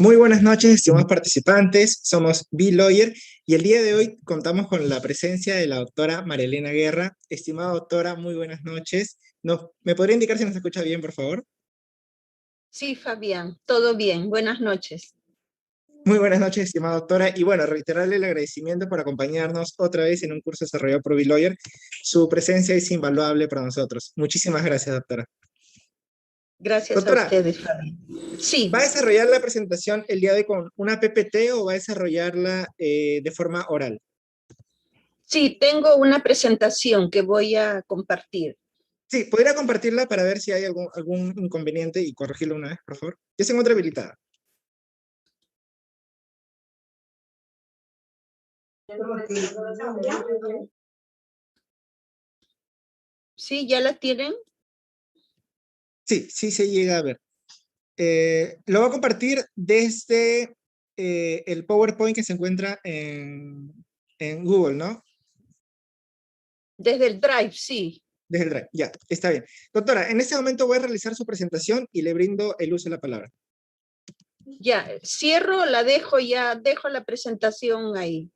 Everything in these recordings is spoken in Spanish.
Muy buenas noches, estimados participantes. Somos B-Lawyer y el día de hoy contamos con la presencia de la doctora Marielena Guerra. Estimada doctora, muy buenas noches. ¿Me podría indicar si nos escucha bien, por favor? Sí, Fabián, todo bien. Buenas noches. Muy buenas noches, estimada doctora. Y bueno, reiterarle el agradecimiento por acompañarnos otra vez en un curso desarrollado por B-Lawyer. Su presencia es invaluable para nosotros. Muchísimas gracias, doctora. Gracias a Doctora, ustedes, Fabián. Sí. ¿va a desarrollar la presentación el día de hoy con una PPT o va a desarrollarla de forma oral? Sí, tengo una presentación que voy a compartir. Sí, ¿podría compartirla para ver si hay algún inconveniente y corregirlo una vez, por favor? Ya se encuentra habilitada. ¿Sí? ¿Ya la tienen? Sí, sí se llega a ver. Lo voy a compartir desde el PowerPoint que se encuentra en Google, ¿no? Desde el Drive, sí. Desde el Drive, ya, está bien. Doctora, en este momento voy a realizar su presentación y le brindo el uso de la palabra. Ya, cierro, la dejo ya, dejo la presentación ahí.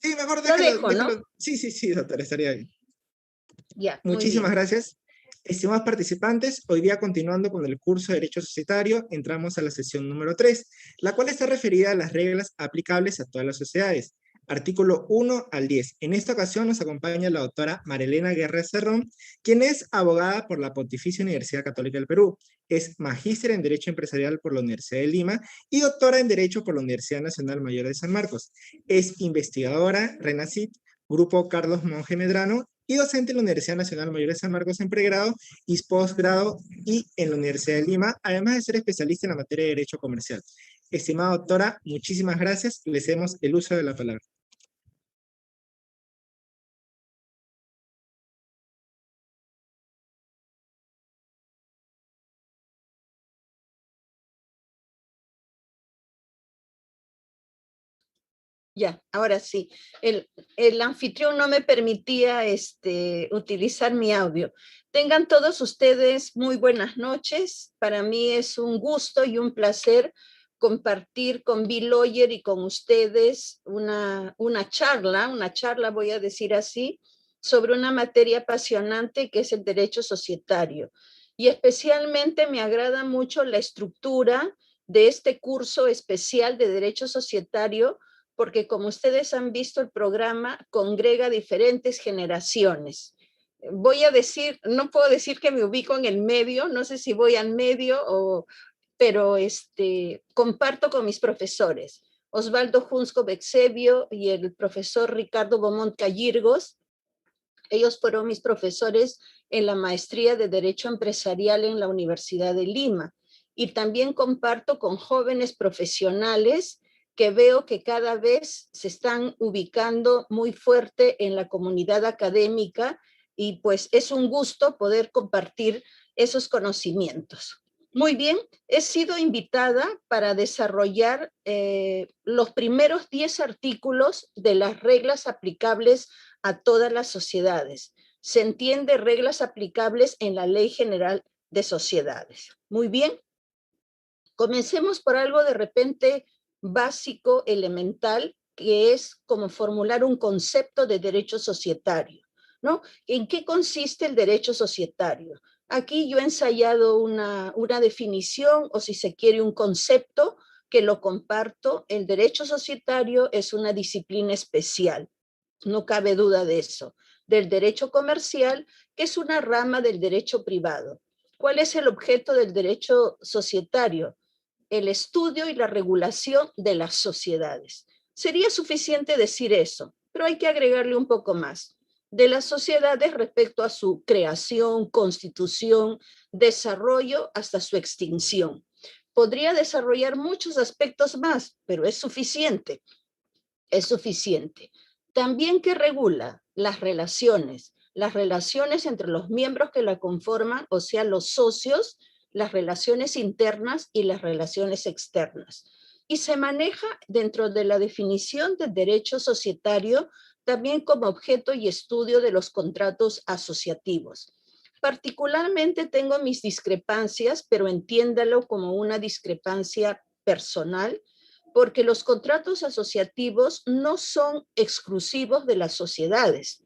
Sí, mejor La déjalo, dejo, déjalo. ¿no? Sí, doctora, estaría bien. Ya, muy Muchísimas bien. gracias. Estimados participantes, hoy día continuando con el curso de Derecho Societario, entramos a la sesión número 3, la cual está referida a las reglas aplicables a todas las sociedades. Artículo 1 al 10. En esta ocasión nos acompaña la doctora Marielena Guerra Cerrón, quien es abogada por la Pontificia Universidad Católica del Perú, es magíster en Derecho Empresarial por la Universidad de Lima y doctora en Derecho por la Universidad Nacional Mayor de San Marcos. Es investigadora, RENACIT, Grupo Carlos Monge Medrano, y docente en la Universidad Nacional Mayor de San Marcos en pregrado y posgrado y en la Universidad de Lima, además de ser especialista en la materia de Derecho Comercial. Estimada doctora, muchísimas gracias. Le cedemos el uso de la palabra. Ya, ahora sí. El anfitrión no me permitía utilizar mi audio. Tengan todos ustedes muy buenas noches. Para mí es un gusto y un placer compartir con B-Lawyer y con ustedes una charla, voy a decir así, sobre una materia apasionante que es el derecho societario. Y especialmente me agrada mucho la estructura de este curso especial de derecho societario, porque como ustedes han visto, el programa congrega diferentes generaciones. Voy a decir, no puedo decir que me ubico en el medio, no sé si voy al medio, pero comparto con mis profesores, Osvaldo Junzco Bexebio y el profesor Ricardo Beaumont Callirgos. Ellos fueron mis profesores en la maestría de Derecho Empresarial en la Universidad de Lima. Y también comparto con jóvenes profesionales que veo que cada vez se están ubicando muy fuerte en la comunidad académica, y pues es un gusto poder compartir esos conocimientos. Muy bien, he sido invitada para desarrollar los primeros 10 artículos de las reglas aplicables a todas las sociedades. Se entiende reglas aplicables en la Ley General de Sociedades. Muy bien. Comencemos por algo de repente básico, elemental, que es como formular un concepto de derecho societario, ¿no? ¿En qué consiste el derecho societario? Aquí yo he ensayado una definición, o si se quiere, un concepto que lo comparto. El derecho societario es una disciplina especial, no cabe duda de eso, del derecho comercial, que es una rama del derecho privado. ¿Cuál es el objeto del derecho societario? El estudio y la regulación de las sociedades. Sería suficiente decir eso, pero hay que agregarle un poco más. De las sociedades respecto a su creación, constitución, desarrollo hasta su extinción. Podría desarrollar muchos aspectos más, pero es suficiente. Es suficiente. También que regula las relaciones entre los miembros que la conforman, o sea, los socios, las relaciones internas y las relaciones externas. Y se maneja dentro de la definición del derecho societario también como objeto y estudio de los contratos asociativos. Particularmente tengo mis discrepancias, pero entiéndalo como una discrepancia personal, porque los contratos asociativos no son exclusivos de las sociedades.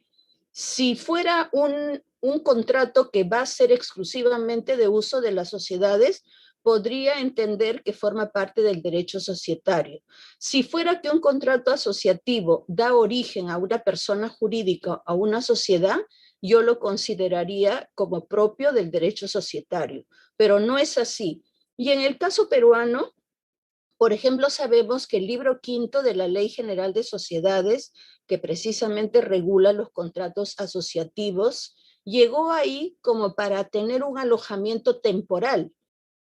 Si fuera un contrato que va a ser exclusivamente de uso de las sociedades, podría entender que forma parte del derecho societario. Si fuera que un contrato asociativo da origen a una persona jurídica, a una sociedad, yo lo consideraría como propio del derecho societario, pero no es así. Y en el caso peruano, por ejemplo, sabemos que el libro quinto de la Ley General de Sociedades, que precisamente regula los contratos asociativos, llegó ahí como para tener un alojamiento temporal,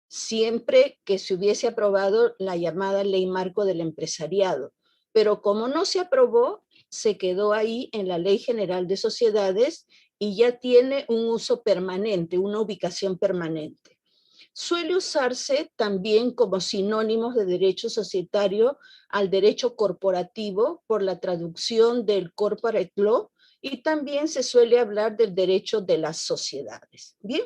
siempre que se hubiese aprobado la llamada Ley Marco del Empresariado. Pero como no se aprobó, se quedó ahí en la Ley General de Sociedades y ya tiene un uso permanente, una ubicación permanente. Suele usarse también como sinónimos de derecho societario al derecho corporativo por la traducción del corporate law, y también se suele hablar del derecho de las sociedades. Bien,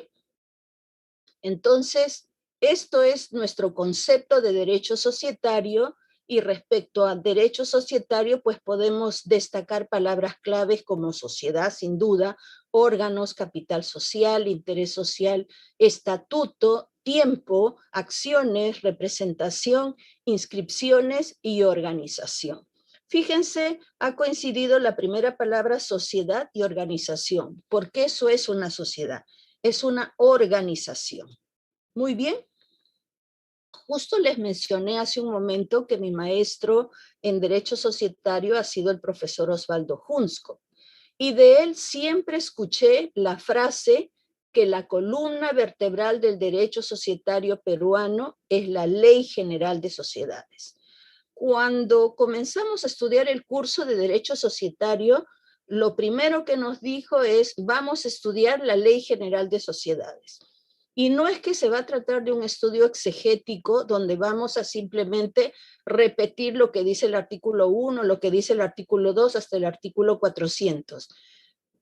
entonces, esto es nuestro concepto de derecho societario, y respecto a derecho societario, pues podemos destacar palabras claves como sociedad, sin duda, órganos, capital social, interés social, estatuto, tiempo, acciones, representación, inscripciones y organización. Fíjense, ha coincidido la primera palabra sociedad y organización, porque eso es una sociedad, es una organización. Muy bien. Justo les mencioné hace un momento que mi maestro en Derecho Societario ha sido el profesor Osvaldo Junzco, y de él siempre escuché la frase que la columna vertebral del derecho societario peruano es la Ley General de Sociedades. Cuando comenzamos a estudiar el curso de Derecho Societario, lo primero que nos dijo es: vamos a estudiar la Ley General de Sociedades. Y no es que se va a tratar de un estudio exegético donde vamos a simplemente repetir lo que dice el artículo 1, lo que dice el artículo 2 hasta el artículo 400.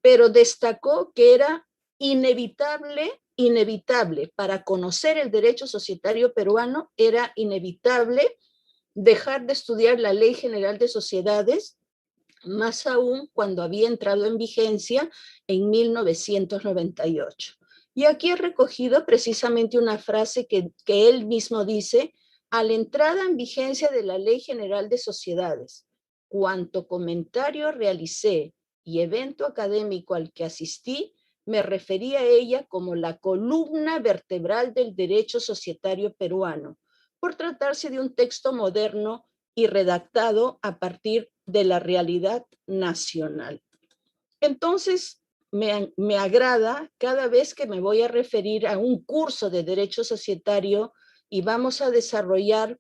Pero destacó que era inevitable para conocer el derecho societario peruano, era inevitable dejar de estudiar la Ley General de Sociedades, más aún cuando había entrado en vigencia en 1998. Y aquí he recogido precisamente una frase que él mismo dice: a la entrada en vigencia de la Ley General de Sociedades, cuanto comentario realicé y evento académico al que asistí, me referí a ella como la columna vertebral del derecho societario peruano, por tratarse de un texto moderno y redactado a partir de la realidad nacional. Entonces, me agrada cada vez que me voy a referir a un curso de derecho societario y vamos a desarrollar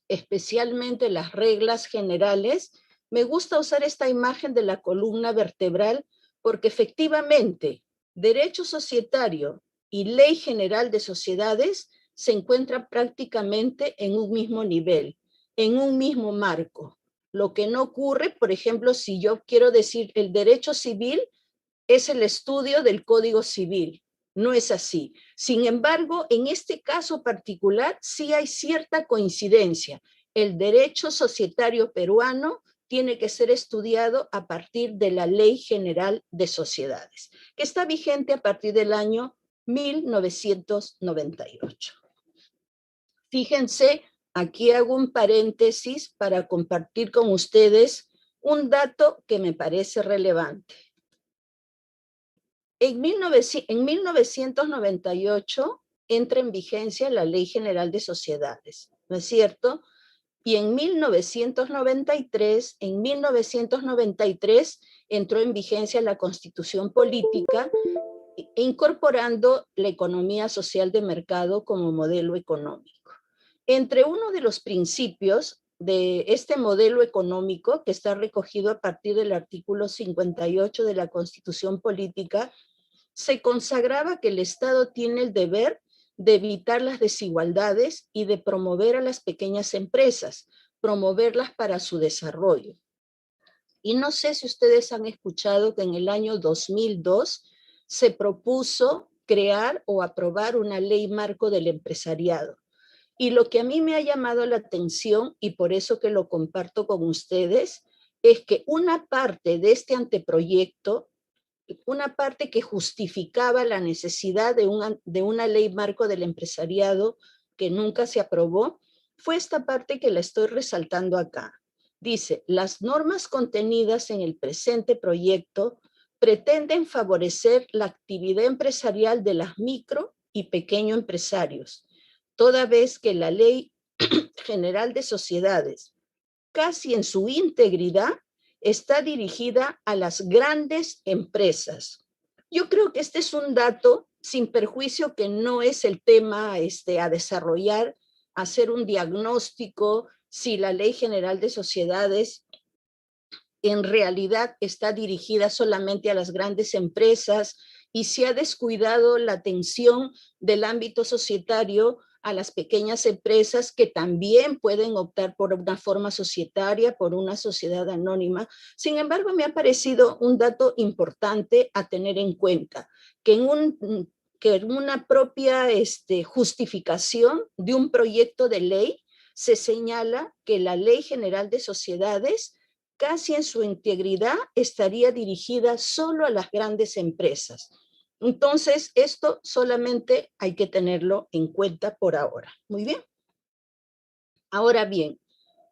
especialmente las reglas generales, me gusta usar esta imagen de la columna vertebral, porque efectivamente derecho societario y ley general de sociedades se encuentran prácticamente en un mismo nivel, en un mismo marco. Lo que no ocurre, por ejemplo, si yo quiero decir el derecho civil es el estudio del Código Civil. No es así. Sin embargo, en este caso particular sí hay cierta coincidencia. El derecho societario peruano tiene que ser estudiado a partir de la Ley General de Sociedades, que está vigente a partir del año 1998. Fíjense, aquí hago un paréntesis para compartir con ustedes un dato que me parece relevante. En 1998 entra en vigencia la Ley General de Sociedades, ¿no es cierto? Y en 1993 entró en vigencia la Constitución Política, incorporando la economía social de mercado como modelo económico. Entre uno de los principios de este modelo económico, que está recogido a partir del artículo 58 de la Constitución Política, se consagraba que el Estado tiene el deber de evitar las desigualdades y de promover a las pequeñas empresas, promoverlas para su desarrollo. Y no sé si ustedes han escuchado que en el año 2002 se propuso crear o aprobar una ley marco del empresariado. Y lo que a mí me ha llamado la atención, y por eso que lo comparto con ustedes, es que una parte de este anteproyecto, una parte que justificaba la necesidad de una ley marco del empresariado que nunca se aprobó, fue esta parte que la estoy resaltando acá. Dice, las normas contenidas en el presente proyecto pretenden favorecer la actividad empresarial de las micro y pequeños empresarios, toda vez que la Ley General de Sociedades, casi en su integridad, está dirigida a las grandes empresas. Yo creo que este es un dato, sin perjuicio que no es el tema a desarrollar, hacer un diagnóstico si la Ley General de Sociedades en realidad está dirigida solamente a las grandes empresas y se ha descuidado la atención del ámbito societario a las pequeñas empresas que también pueden optar por una forma societaria, por una sociedad anónima. Sin embargo, me ha parecido un dato importante a tener en cuenta, que en una propia justificación de un proyecto de ley se señala que la Ley General de Sociedades casi en su integridad estaría dirigida solo a las grandes empresas. Entonces, esto solamente hay que tenerlo en cuenta por ahora. Muy bien. Ahora bien,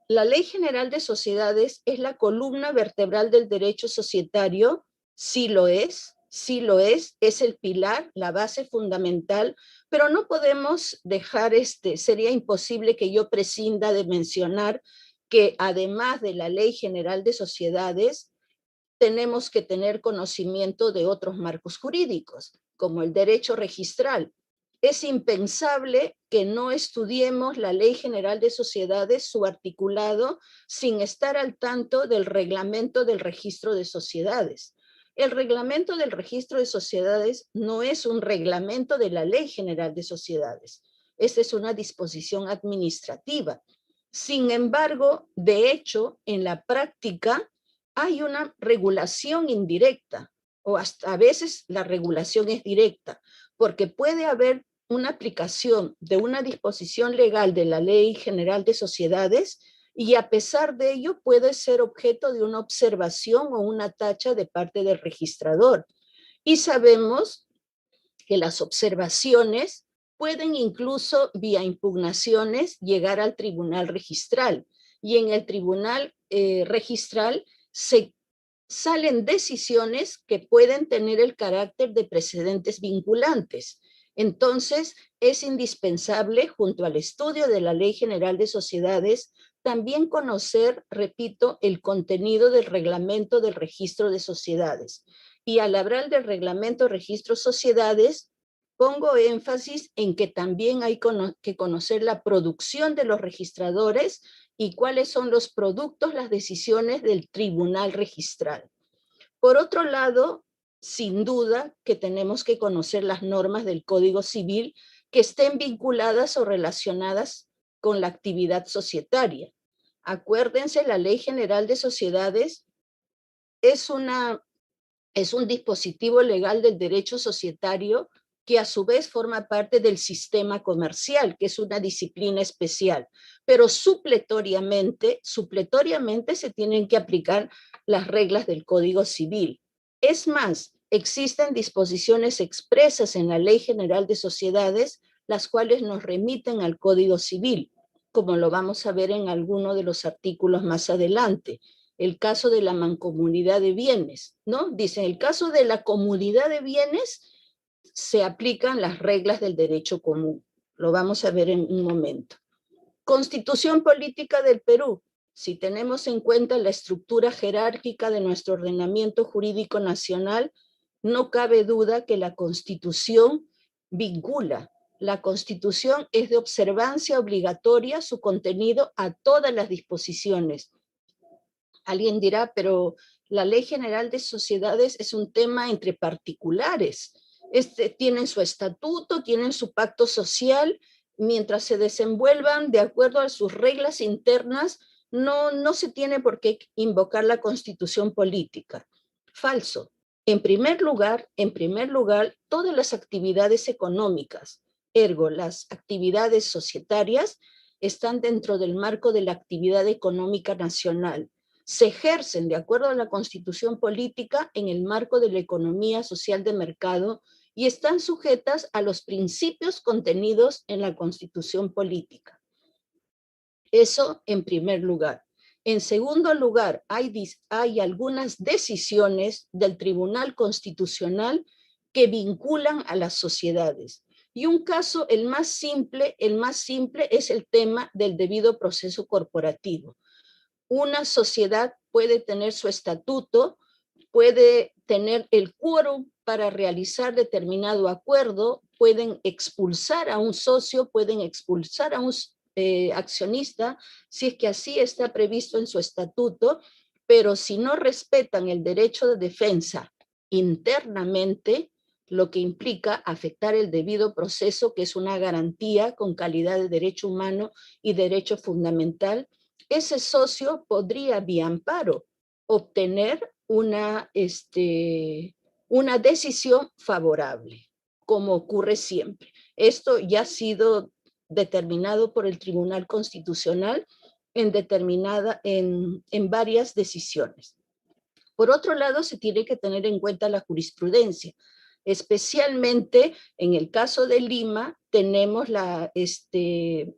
la Ley General de Sociedades es la columna vertebral del derecho societario, sí lo es el pilar, la base fundamental, pero no podemos dejar, sería imposible que yo prescinda de mencionar que además de la Ley General de Sociedades, tenemos que tener conocimiento de otros marcos jurídicos, como el derecho registral. Es impensable que no estudiemos la Ley General de Sociedades, su articulado, sin estar al tanto del reglamento del registro de sociedades. El reglamento del registro de sociedades no es un reglamento de la Ley General de Sociedades. Esta es una disposición administrativa. Sin embargo, de hecho, en la práctica, hay una regulación indirecta o hasta a veces la regulación es directa, porque puede haber una aplicación de una disposición legal de la Ley General de Sociedades y a pesar de ello puede ser objeto de una observación o una tacha de parte del registrador. Y sabemos que las observaciones pueden incluso vía impugnaciones llegar al tribunal registral y en el tribunal registral se salen decisiones que pueden tener el carácter de precedentes vinculantes. Entonces, es indispensable, junto al estudio de la Ley General de Sociedades, también conocer, repito, el contenido del reglamento del registro de sociedades. Y al hablar del reglamento de registro de sociedades, pongo énfasis en que también hay que conocer la producción de los registradores y cuáles son los productos, las decisiones del tribunal registral. Por otro lado, sin duda que tenemos que conocer las normas del Código Civil que estén vinculadas o relacionadas con la actividad societaria. Acuérdense, la Ley General de Sociedades es un dispositivo legal del derecho societario que a su vez forma parte del sistema comercial, que es una disciplina especial, pero supletoriamente se tienen que aplicar las reglas del Código Civil. Es más, existen disposiciones expresas en la Ley General de Sociedades, las cuales nos remiten al Código Civil, como lo vamos a ver en alguno de los artículos más adelante. El caso de la mancomunidad de bienes, ¿no? Dice, en el caso de la comunidad de bienes se aplican las reglas del derecho común. Lo vamos a ver en un momento. Constitución política del Perú. Si tenemos en cuenta la estructura jerárquica de nuestro ordenamiento jurídico nacional, no cabe duda que la Constitución vincula. La Constitución es de observancia obligatoria su contenido a todas las disposiciones. Alguien dirá, pero la Ley General de Sociedades es un tema entre particulares. Tienen su estatuto, tienen su pacto social, mientras se desenvuelvan de acuerdo a sus reglas internas, no se tiene por qué invocar la Constitución política. Falso. En primer lugar, todas las actividades económicas, Ergo, las actividades societarias están dentro del marco de la actividad económica nacional. Se ejercen, de acuerdo a la Constitución política, en el marco de la economía social de mercado y están sujetas a los principios contenidos en la Constitución política. Eso en primer lugar. En segundo lugar, hay algunas decisiones del Tribunal Constitucional que vinculan a las sociedades. Y un caso, el más simple es el tema del debido proceso corporativo. Una sociedad puede tener su estatuto, puede tener el quórum para realizar determinado acuerdo, pueden expulsar a un socio, pueden expulsar a un accionista, si es que así está previsto en su estatuto, pero si no respetan el derecho de defensa internamente, lo que implica afectar el debido proceso, que es una garantía con calidad de derecho humano y derecho fundamental, ese socio podría, vía amparo, obtener una decisión favorable, como ocurre siempre. Esto ya ha sido determinado por el Tribunal Constitucional en varias decisiones. Por otro lado, se tiene que tener en cuenta la jurisprudencia. Especialmente en el caso de Lima, tenemos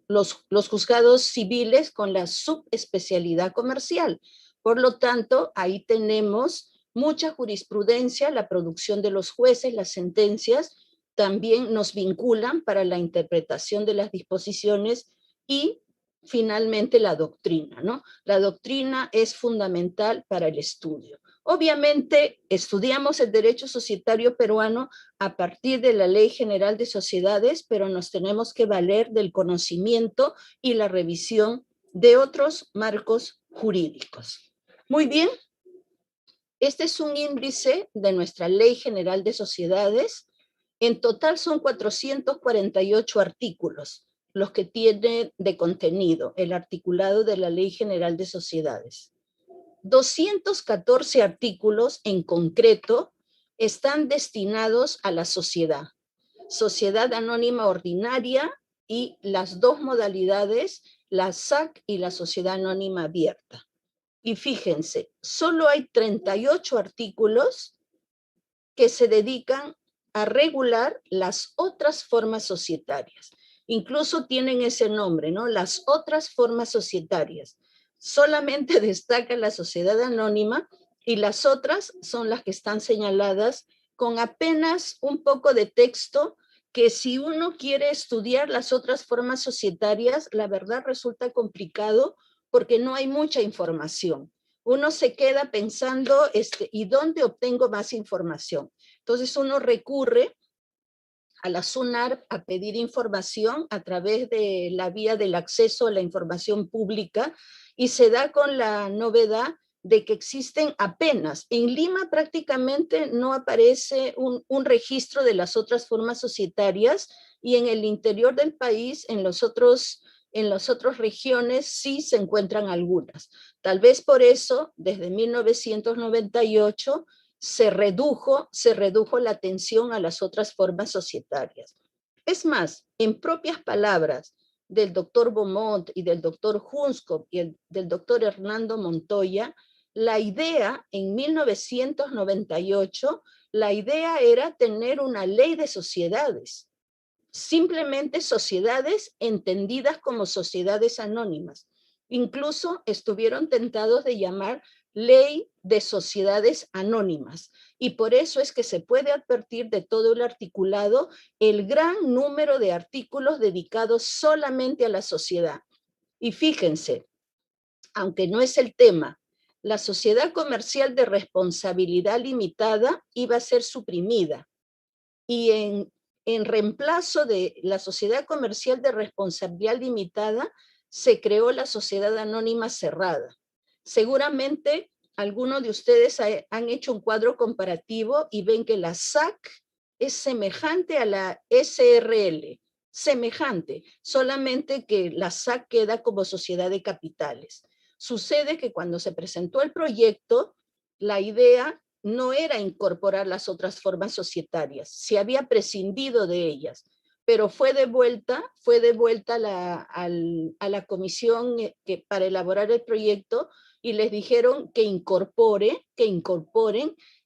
los juzgados civiles con la subespecialidad comercial. Por lo tanto, ahí tenemos mucha jurisprudencia, la producción de los jueces, las sentencias, también nos vinculan para la interpretación de las disposiciones y finalmente la doctrina, ¿no? La doctrina es fundamental para el estudio. Obviamente, estudiamos el derecho societario peruano a partir de la Ley General de Sociedades, pero nos tenemos que valer del conocimiento y la revisión de otros marcos jurídicos. Muy bien, este es un índice de nuestra Ley General de Sociedades. En total son 448 artículos los que tiene de contenido el articulado de la Ley General de Sociedades. 214 artículos en concreto están destinados a la sociedad anónima ordinaria y las dos modalidades, la SAC y la sociedad anónima abierta. Y fíjense, solo hay 38 artículos que se dedican a regular las otras formas societarias. Incluso tienen ese nombre, ¿no? Las otras formas societarias. Solamente destaca la sociedad anónima y las otras son las que están señaladas con apenas un poco de texto, que si uno quiere estudiar las otras formas societarias, la verdad resulta complicado porque no hay mucha información. Uno se queda pensando, ¿y dónde obtengo más información? Entonces uno recurre a la SUNAR a pedir información a través de la vía del acceso a la información pública y se da con la novedad de que existen apenas. En Lima prácticamente no aparece un registro de las otras formas societarias y en el interior del país, en las otras regiones, sí se encuentran algunas. Tal vez por eso, desde 1998, se redujo la atención a las otras formas societarias. Es más, en propias palabras del doctor Beaumont y del doctor Hunskop y del doctor Hernando Montoya, la idea en 1998, la idea era tener una ley de sociedades, simplemente sociedades entendidas como sociedades anónimas. Incluso estuvieron tentados de llamar ley de sociedades anónimas. Y por eso es que se puede advertir de todo el articulado el gran número de artículos dedicados solamente a la sociedad. Y fíjense, aunque no es el tema, la sociedad comercial de responsabilidad limitada iba a ser suprimida. Y en reemplazo de la sociedad comercial de responsabilidad limitada, se creó la sociedad anónima cerrada. Seguramente algunos de ustedes han hecho un cuadro comparativo y ven que la SAC es semejante a la SRL, semejante, solamente que la SAC queda como sociedad de capitales. Sucede que cuando se presentó el proyecto, la idea no era incorporar las otras formas societarias, se había prescindido de ellas. pero fue devuelta a la comisión para elaborar el proyecto y les dijeron que incorporen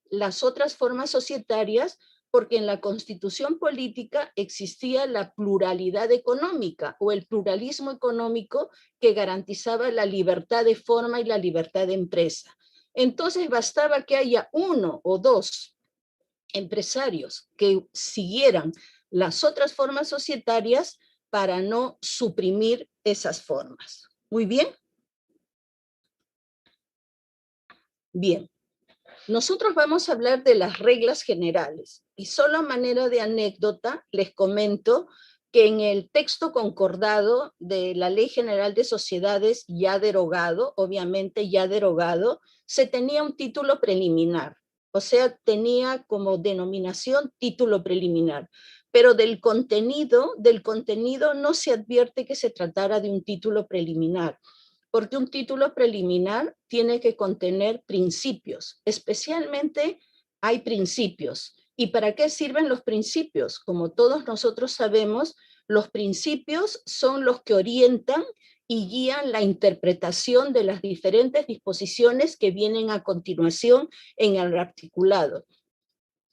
las otras formas societarias porque en la constitución política existía la pluralidad económica o el pluralismo económico que garantizaba la libertad de forma y la libertad de empresa. Entonces bastaba que haya uno o dos empresarios que siguieran las otras formas societarias para no suprimir esas formas. Muy bien. Bien. Nosotros vamos a hablar de las reglas generales y solo a manera de anécdota les comento que en el texto concordado de la Ley General de Sociedades ya derogado, obviamente ya derogado, se tenía un título preliminar, o sea, tenía como denominación título preliminar, pero del contenido no se advierte que se tratara de un título preliminar, porque un título preliminar tiene que contener principios, especialmente hay principios. ¿Y para qué sirven los principios? Como todos nosotros sabemos, los principios son los que orientan y guían la interpretación de las diferentes disposiciones que vienen a continuación en el articulado.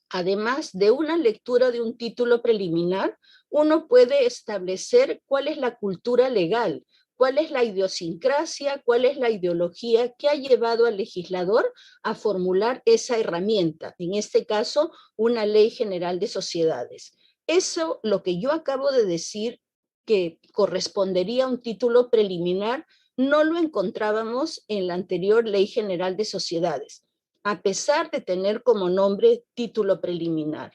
Además de una lectura de un título preliminar, uno puede establecer cuál es la cultura legal, cuál es la idiosincrasia, cuál es la ideología que ha llevado al legislador a formular esa herramienta, en este caso, una ley general de sociedades. Eso, lo que yo acabo de decir, que correspondería a un título preliminar, no lo encontrábamos en la anterior ley general de sociedades, a pesar de tener como nombre título preliminar.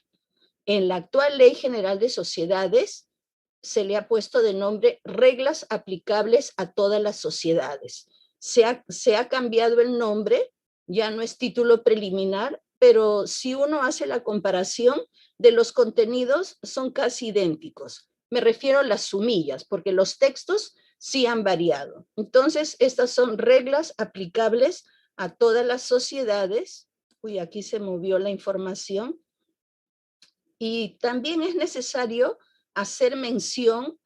En la actual Ley General de Sociedades se le ha puesto de nombre reglas aplicables a todas las sociedades. Se ha cambiado el nombre, ya no es título preliminar, pero si uno hace la comparación de los contenidos son casi idénticos. Me refiero a las sumillas, porque los textos sí han variado. Entonces, estas son reglas aplicables a todas las sociedades. Uy, aquí se movió la información. Y también es necesario hacer mención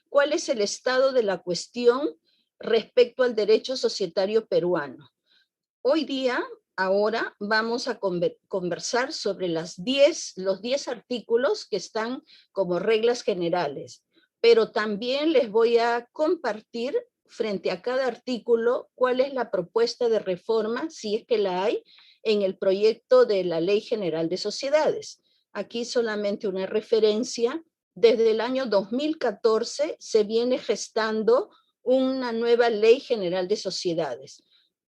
cuál es el estado de la cuestión respecto al derecho societario peruano. Hoy día, ahora, vamos a conversar sobre los 10 artículos que están como reglas generales, pero también les voy a compartir frente a cada artículo cuál es la propuesta de reforma, si es que la hay, en el proyecto de la Ley General de Sociedades. Aquí solamente una referencia. Desde el año 2014 se viene gestando una nueva Ley General de Sociedades.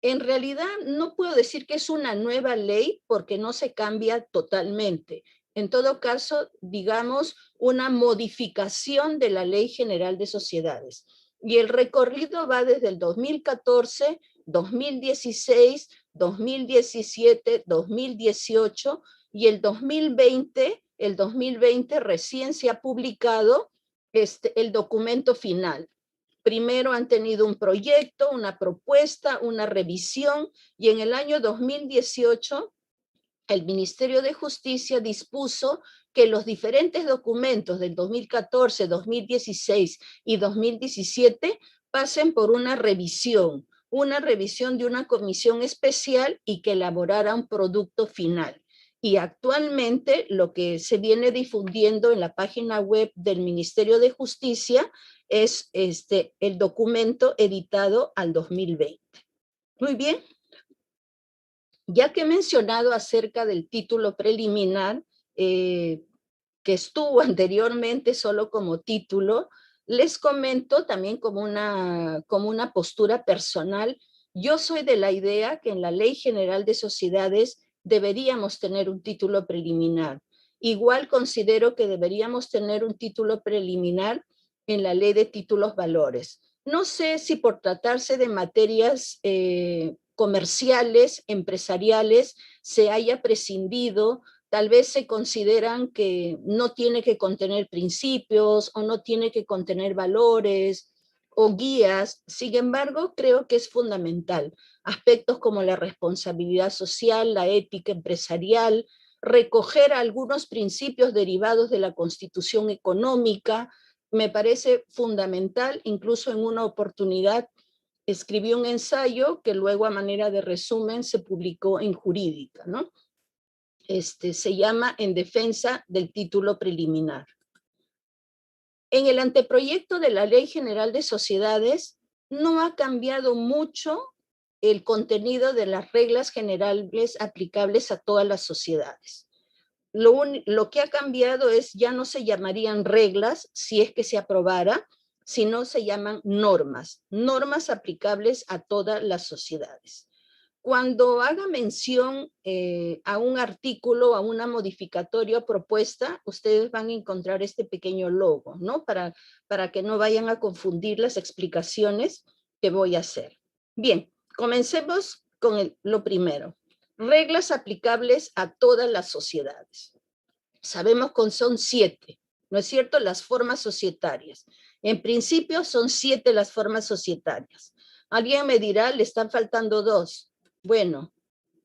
En realidad no puedo decir que es una nueva ley porque no se cambia totalmente. En todo caso, digamos, una modificación de la Ley General de Sociedades. Y el recorrido va desde el 2014, 2016, 2017, 2018 y el 2020 recién se ha publicado el documento final. Primero han tenido un proyecto, una propuesta, una revisión, y en el año 2018 el Ministerio de Justicia dispuso que los diferentes documentos del 2014, 2016 y 2017 pasen por una revisión de una comisión especial y que elaborara un producto final. Y actualmente lo que se viene difundiendo en la página web del Ministerio de Justicia es el documento editado al 2020. Muy bien. Ya que he mencionado acerca del título preliminar, que estuvo anteriormente solo como título, les comento también como una postura personal. Yo soy de la idea que en la Ley General de Sociedades deberíamos tener un título preliminar. Igual considero que deberíamos tener un título preliminar en la Ley de Títulos Valores. No sé si por tratarse de materias comerciales, empresariales, se haya prescindido. Tal vez se consideran que no tiene que contener principios o no tiene que contener valores o guías. Sin embargo, creo que es fundamental. Aspectos como la responsabilidad social, la ética empresarial, recoger algunos principios derivados de la Constitución económica. Me parece fundamental. Incluso en una oportunidad escribí un ensayo que luego a manera de resumen se publicó en Jurídica, ¿no? Se llama En defensa del título preliminar. En el anteproyecto de la Ley General de Sociedades no ha cambiado mucho el contenido de las reglas generales aplicables a todas las sociedades. Lo que ha cambiado es, ya no se llamarían reglas si es que se aprobara, sino se llaman normas, normas aplicables a todas las sociedades. Cuando haga mención a un artículo, a una modificatoria o propuesta, ustedes van a encontrar este pequeño logo, ¿no? Para que no vayan a confundir las explicaciones que voy a hacer. Bien, comencemos con lo primero. Reglas aplicables a todas las sociedades. Sabemos que son 7, ¿no es cierto? Las formas societarias. En principio son 7 las formas societarias. Alguien me dirá, le están faltando 2. Bueno,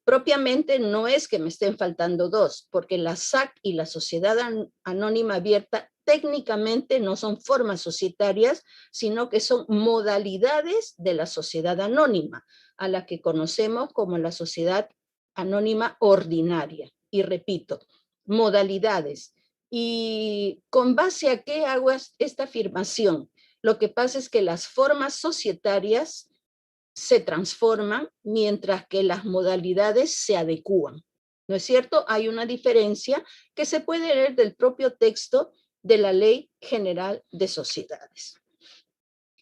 propiamente no es que me estén faltando 2, porque la SAC y la Sociedad Anónima Abierta técnicamente no son formas societarias, sino que son modalidades de la sociedad anónima, a la que conocemos como la sociedad anónima ordinaria. Y repito, modalidades. ¿Y con base a qué hago esta afirmación? Lo que pasa es que las formas societarias se transforman mientras que las modalidades se adecúan. ¿No es cierto? Hay una diferencia que se puede leer del propio texto de la Ley General de Sociedades.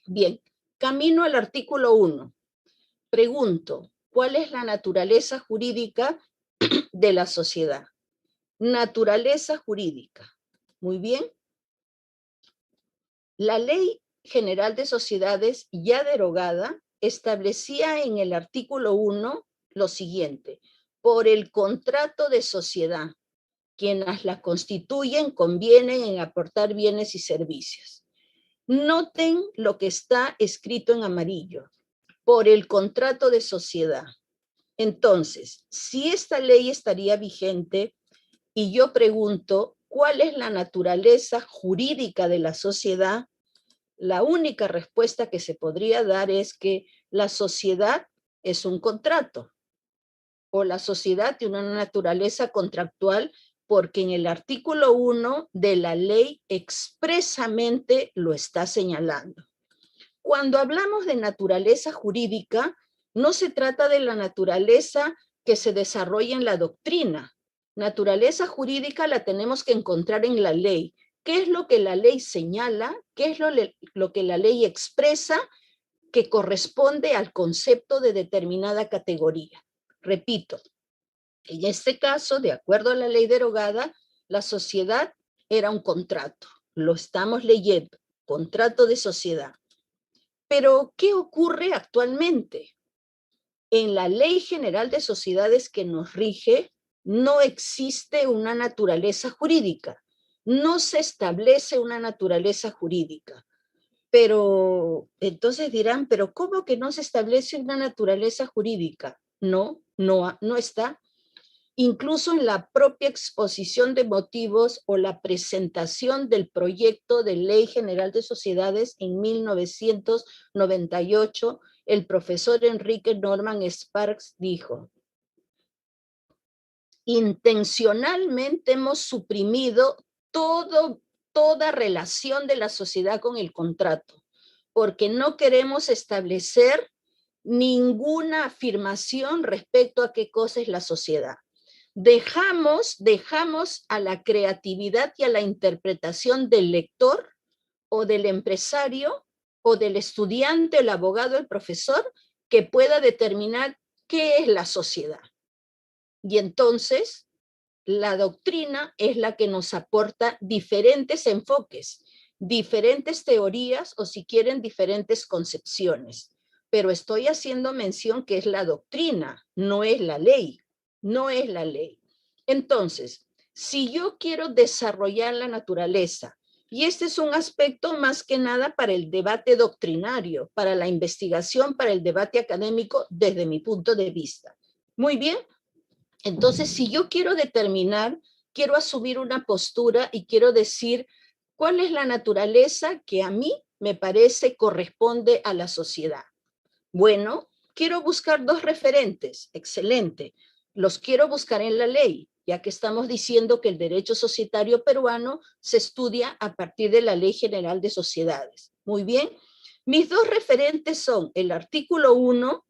Bien, camino al artículo 1. Pregunto, ¿cuál es la naturaleza jurídica de la sociedad? Naturaleza jurídica. Muy bien. La Ley General de Sociedades, ya derogada, establecía en el artículo 1 lo siguiente: por el contrato de sociedad, quienes la constituyen convienen en aportar bienes y servicios. Noten lo que está escrito en amarillo: por el contrato de sociedad. Entonces, si esta ley estaría vigente, y yo pregunto, ¿cuál es la naturaleza jurídica de la sociedad? La única respuesta que se podría dar es que la sociedad es un contrato, o la sociedad tiene una naturaleza contractual, porque en el artículo 1 de la ley expresamente lo está señalando. Cuando hablamos de naturaleza jurídica, no se trata de la naturaleza que se desarrolla en la doctrina. Naturaleza jurídica la tenemos que encontrar en la ley. ¿Qué es lo que la ley señala? ¿Qué es lo que la ley expresa que corresponde al concepto de determinada categoría? Repito, en este caso, de acuerdo a la ley derogada, la sociedad era un contrato. Lo estamos leyendo, contrato de sociedad. Pero, ¿qué ocurre actualmente? En la Ley General de Sociedades que nos rige, no existe una naturaleza jurídica. No se establece una naturaleza jurídica. Pero entonces dirán, ¿pero cómo que no se establece una naturaleza jurídica? No está. Incluso en la propia exposición de motivos o la presentación del proyecto de Ley General de Sociedades en 1998, el profesor Enrique Norman Sparks dijo: intencionalmente hemos suprimido toda relación de la sociedad con el contrato, porque no queremos establecer ninguna afirmación respecto a qué cosa es la sociedad. Dejamos a la creatividad y a la interpretación del lector o del empresario o del estudiante, el abogado, el profesor, que pueda determinar qué es la sociedad. Y entonces la doctrina es la que nos aporta diferentes enfoques, diferentes teorías o, si quieren, diferentes concepciones. Pero estoy haciendo mención que es la doctrina, no es la ley. No es la ley. Entonces, si yo quiero desarrollar la naturaleza, y este es un aspecto más que nada para el debate doctrinario, para la investigación, para el debate académico, desde mi punto de vista. Muy bien. Entonces, si yo quiero determinar, quiero asumir una postura y quiero decir cuál es la naturaleza que a mí me parece corresponde a la sociedad. Bueno, quiero buscar dos referentes, excelente. Los quiero buscar en la ley, ya que estamos diciendo que el derecho societario peruano se estudia a partir de la Ley General de Sociedades. Muy bien. Mis dos referentes son el artículo 1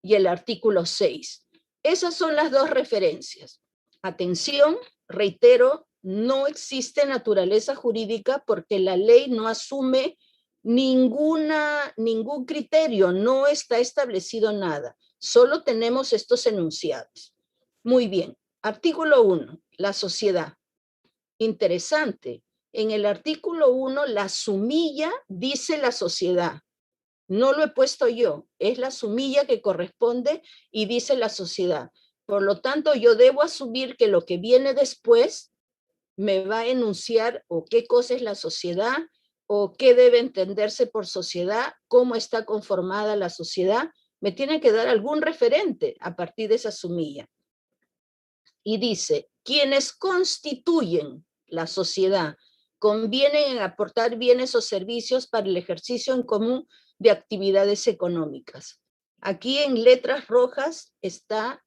y el artículo 6. Esas son las dos referencias. Atención, reitero, no existe naturaleza jurídica porque la ley no asume ningún criterio, no está establecido nada. Solo tenemos estos enunciados. Muy bien. Artículo 1, la sociedad. Interesante. En el artículo 1, la sumilla dice la sociedad. No lo he puesto yo, es la sumilla que corresponde y dice la sociedad. Por lo tanto, yo debo asumir que lo que viene después me va a enunciar o qué cosa es la sociedad o qué debe entenderse por sociedad, cómo está conformada la sociedad. Me tiene que dar algún referente a partir de esa sumilla. Y dice, quienes constituyen la sociedad convienen en aportar bienes o servicios para el ejercicio en común de actividades económicas. Aquí en letras rojas está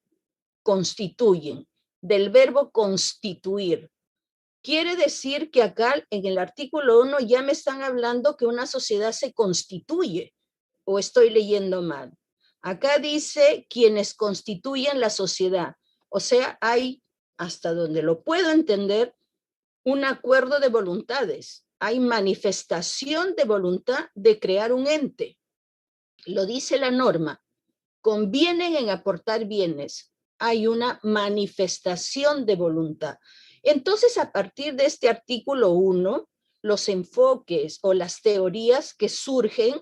constituyen, del verbo constituir. Quiere decir que acá en el artículo 1 ya me están hablando que una sociedad se constituye, o estoy leyendo mal. Acá dice quienes constituyen la sociedad. O sea, hay, hasta donde lo puedo entender, un acuerdo de voluntades. Hay manifestación de voluntad de crear un ente. Lo dice la norma. Convienen en aportar bienes. Hay una manifestación de voluntad. Entonces, a partir de este artículo 1, los enfoques o las teorías que surgen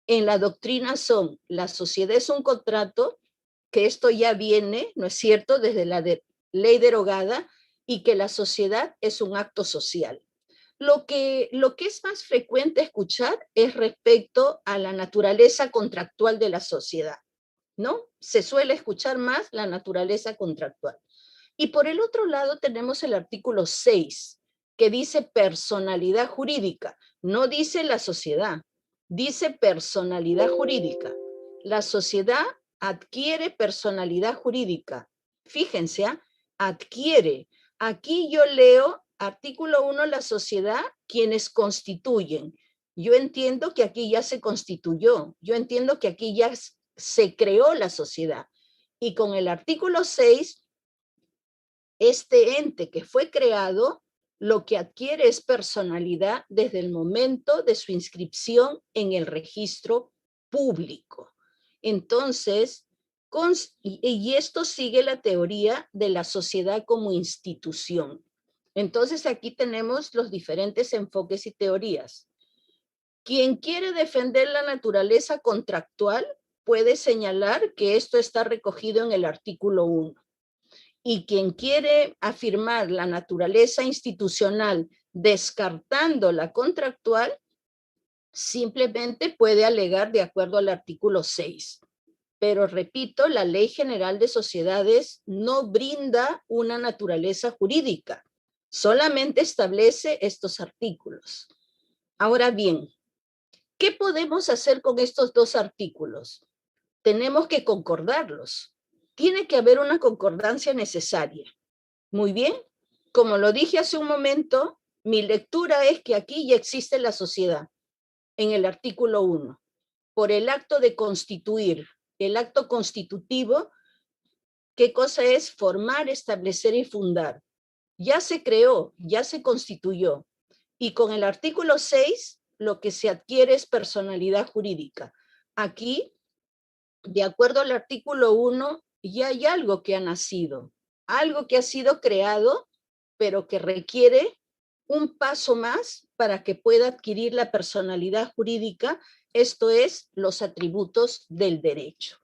en la doctrina son, la sociedad es un contrato, que esto ya viene, ¿no es cierto?, desde la ley derogada, y que la sociedad es un acto social. Lo que es más frecuente escuchar es respecto a la naturaleza contractual de la sociedad, ¿no? Se suele escuchar más la naturaleza contractual. Y por el otro lado tenemos el artículo 6, que dice personalidad jurídica. No dice la sociedad, dice personalidad jurídica. La sociedad adquiere personalidad jurídica. Fíjense, adquiere. Aquí yo leo artículo 1, la sociedad, quienes constituyen. Yo entiendo que aquí ya se constituyó. Yo entiendo que aquí ya se creó la sociedad. Y con el artículo 6, este ente que fue creado, lo que adquiere es personalidad desde el momento de su inscripción en el registro público. Entonces, y esto sigue la teoría de la sociedad como institución. Entonces, aquí tenemos los diferentes enfoques y teorías. Quien quiere defender la naturaleza contractual puede señalar que esto está recogido en el artículo 1. Y quien quiere afirmar la naturaleza institucional descartando la contractual, simplemente puede alegar de acuerdo al artículo 6. Pero repito, la Ley General de Sociedades no brinda una naturaleza jurídica, solamente establece estos artículos. Ahora bien, ¿qué podemos hacer con estos dos artículos? Tenemos que concordarlos. Tiene que haber una concordancia necesaria. Muy bien, como lo dije hace un momento, mi lectura es que aquí ya existe la sociedad, en el artículo 1, por el acto de constituir. El acto constitutivo, ¿qué cosa es? Formar, establecer y fundar. Ya se creó, ya se constituyó. Y con el artículo 6, lo que se adquiere es personalidad jurídica. Aquí, de acuerdo al artículo 1, ya hay algo que ha nacido, algo que ha sido creado, pero que requiere un paso más para que pueda adquirir la personalidad jurídica, esto es, los atributos del derecho.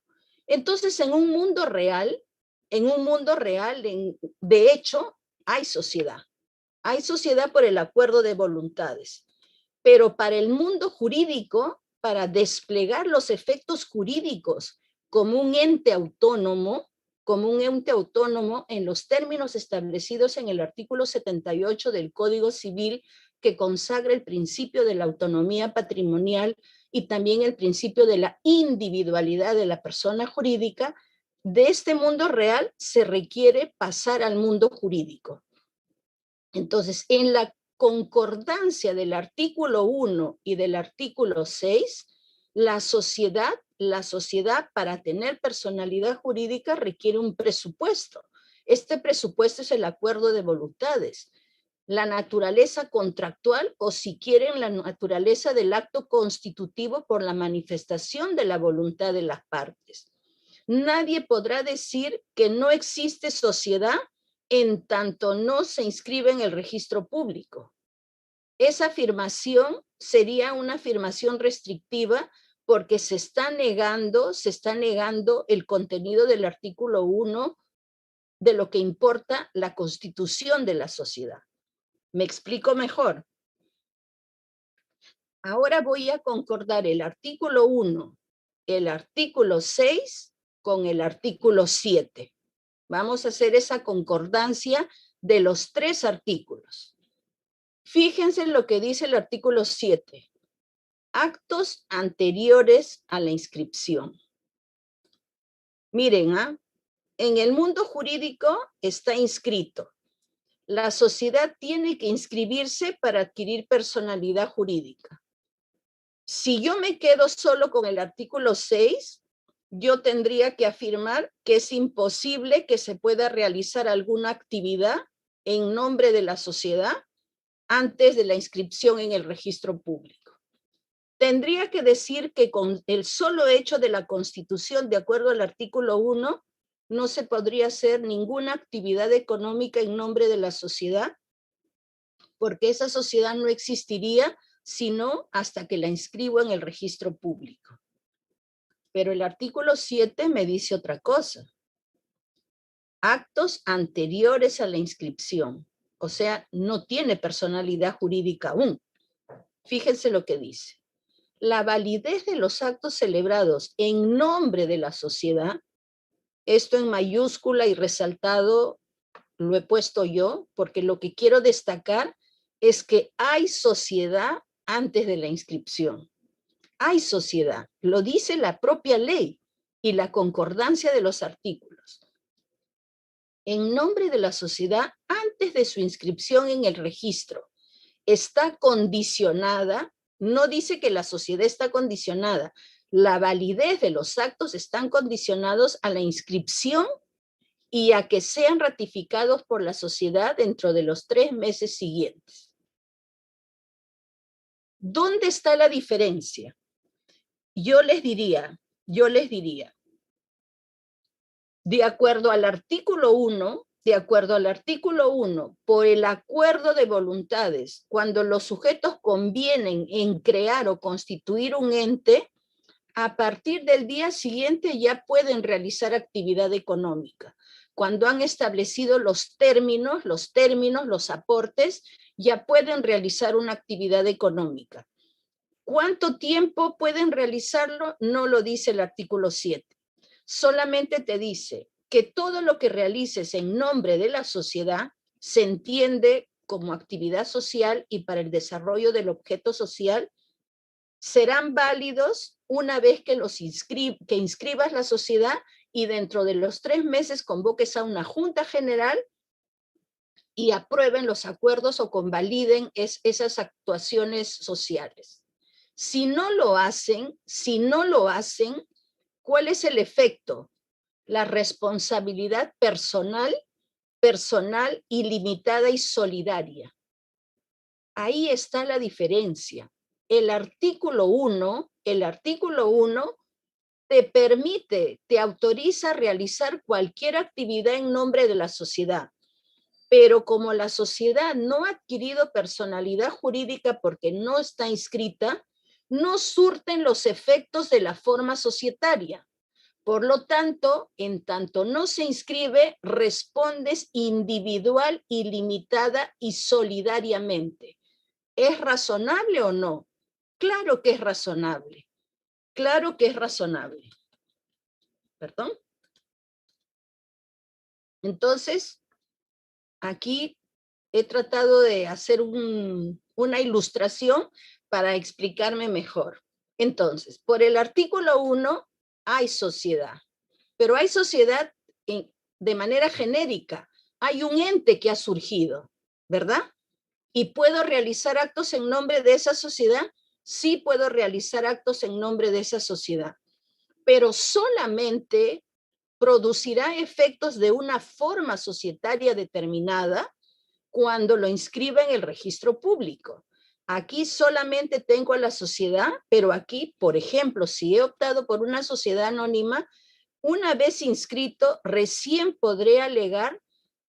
Entonces, en un mundo real, de hecho, hay sociedad. Hay sociedad por el acuerdo de voluntades. Pero para el mundo jurídico, para desplegar los efectos jurídicos como un ente autónomo, como un ente autónomo en los términos establecidos en el artículo 78 del Código Civil, que consagra el principio de la autonomía patrimonial y también el principio de la individualidad de la persona jurídica. De este mundo real se requiere pasar al mundo jurídico. Entonces, en la concordancia del artículo 1 y del artículo 6, la sociedad para tener personalidad jurídica requiere un presupuesto. Este presupuesto es el acuerdo de voluntades, la naturaleza contractual o, si quieren, la naturaleza del acto constitutivo por la manifestación de la voluntad de las partes. Nadie podrá decir que no existe sociedad en tanto no se inscribe en el registro público. Esa afirmación sería una afirmación restrictiva porque se está negando el contenido del artículo 1 de lo que importa la constitución de la sociedad. ¿Me explico mejor? Ahora voy a concordar el artículo 1, el artículo 6 con el artículo 7. Vamos a hacer esa concordancia de los 3 artículos. Fíjense en lo que dice el artículo 7. Actos anteriores a la inscripción. Miren, en el mundo jurídico está inscrito. La sociedad tiene que inscribirse para adquirir personalidad jurídica. Si yo me quedo solo con el artículo 6, yo tendría que afirmar que es imposible que se pueda realizar alguna actividad en nombre de la sociedad antes de la inscripción en el registro público. Tendría que decir que con el solo hecho de la constitución, de acuerdo al artículo 1, no se podría hacer ninguna actividad económica en nombre de la sociedad, porque esa sociedad no existiría sino hasta que la inscribo en el registro público. Pero el artículo 7 me dice otra cosa. Actos anteriores a la inscripción. O sea, no tiene personalidad jurídica aún. Fíjense lo que dice. La validez de los actos celebrados en nombre de la sociedad, esto en mayúscula y resaltado lo he puesto yo, porque lo que quiero destacar es que hay sociedad antes de la inscripción. Hay sociedad, lo dice la propia ley y la concordancia de los artículos. En nombre de la sociedad, antes de su inscripción en el registro, está condicionada, no dice que la sociedad está condicionada, la validez de los actos están condicionados a la inscripción y a que sean ratificados por la sociedad dentro de los 3 meses siguientes. ¿Dónde está la diferencia? Yo les diría, de acuerdo al artículo 1, por el acuerdo de voluntades, cuando los sujetos convienen en crear o constituir un ente, a partir del día siguiente ya pueden realizar actividad económica. Cuando han establecido los términos, los aportes, ya pueden realizar una actividad económica. ¿Cuánto tiempo pueden realizarlo? No lo dice el artículo 7. Solamente te dice que todo lo que realices en nombre de la sociedad se entiende como actividad social y para el desarrollo del objeto social serán válidos una vez que que inscribas la sociedad y dentro de los 3 meses convoques a una junta general y aprueben los acuerdos o convaliden esas actuaciones sociales. Si no lo hacen, ¿cuál es el efecto? La responsabilidad personal, ilimitada y solidaria. Ahí está la diferencia. El artículo 1 te permite, te autoriza a realizar cualquier actividad en nombre de la sociedad, pero como la sociedad no ha adquirido personalidad jurídica porque no está inscrita, no surten los efectos de la forma societaria. Por lo tanto, en tanto no se inscribe, respondes individual, ilimitada y solidariamente. ¿Es razonable o no? Claro que es razonable. Claro que es razonable. ¿Perdón? Entonces, aquí he tratado de hacer una ilustración para explicarme mejor. Entonces, por el artículo 1 hay sociedad, pero hay sociedad de manera genérica. Hay un ente que ha surgido, ¿verdad? ¿Y puedo realizar actos en nombre de esa sociedad? Sí puedo realizar actos en nombre de esa sociedad, pero solamente producirá efectos de una forma societaria determinada cuando lo inscriba en el registro público. Aquí solamente tengo a la sociedad, pero aquí, por ejemplo, si he optado por una sociedad anónima, una vez inscrito, recién podré alegar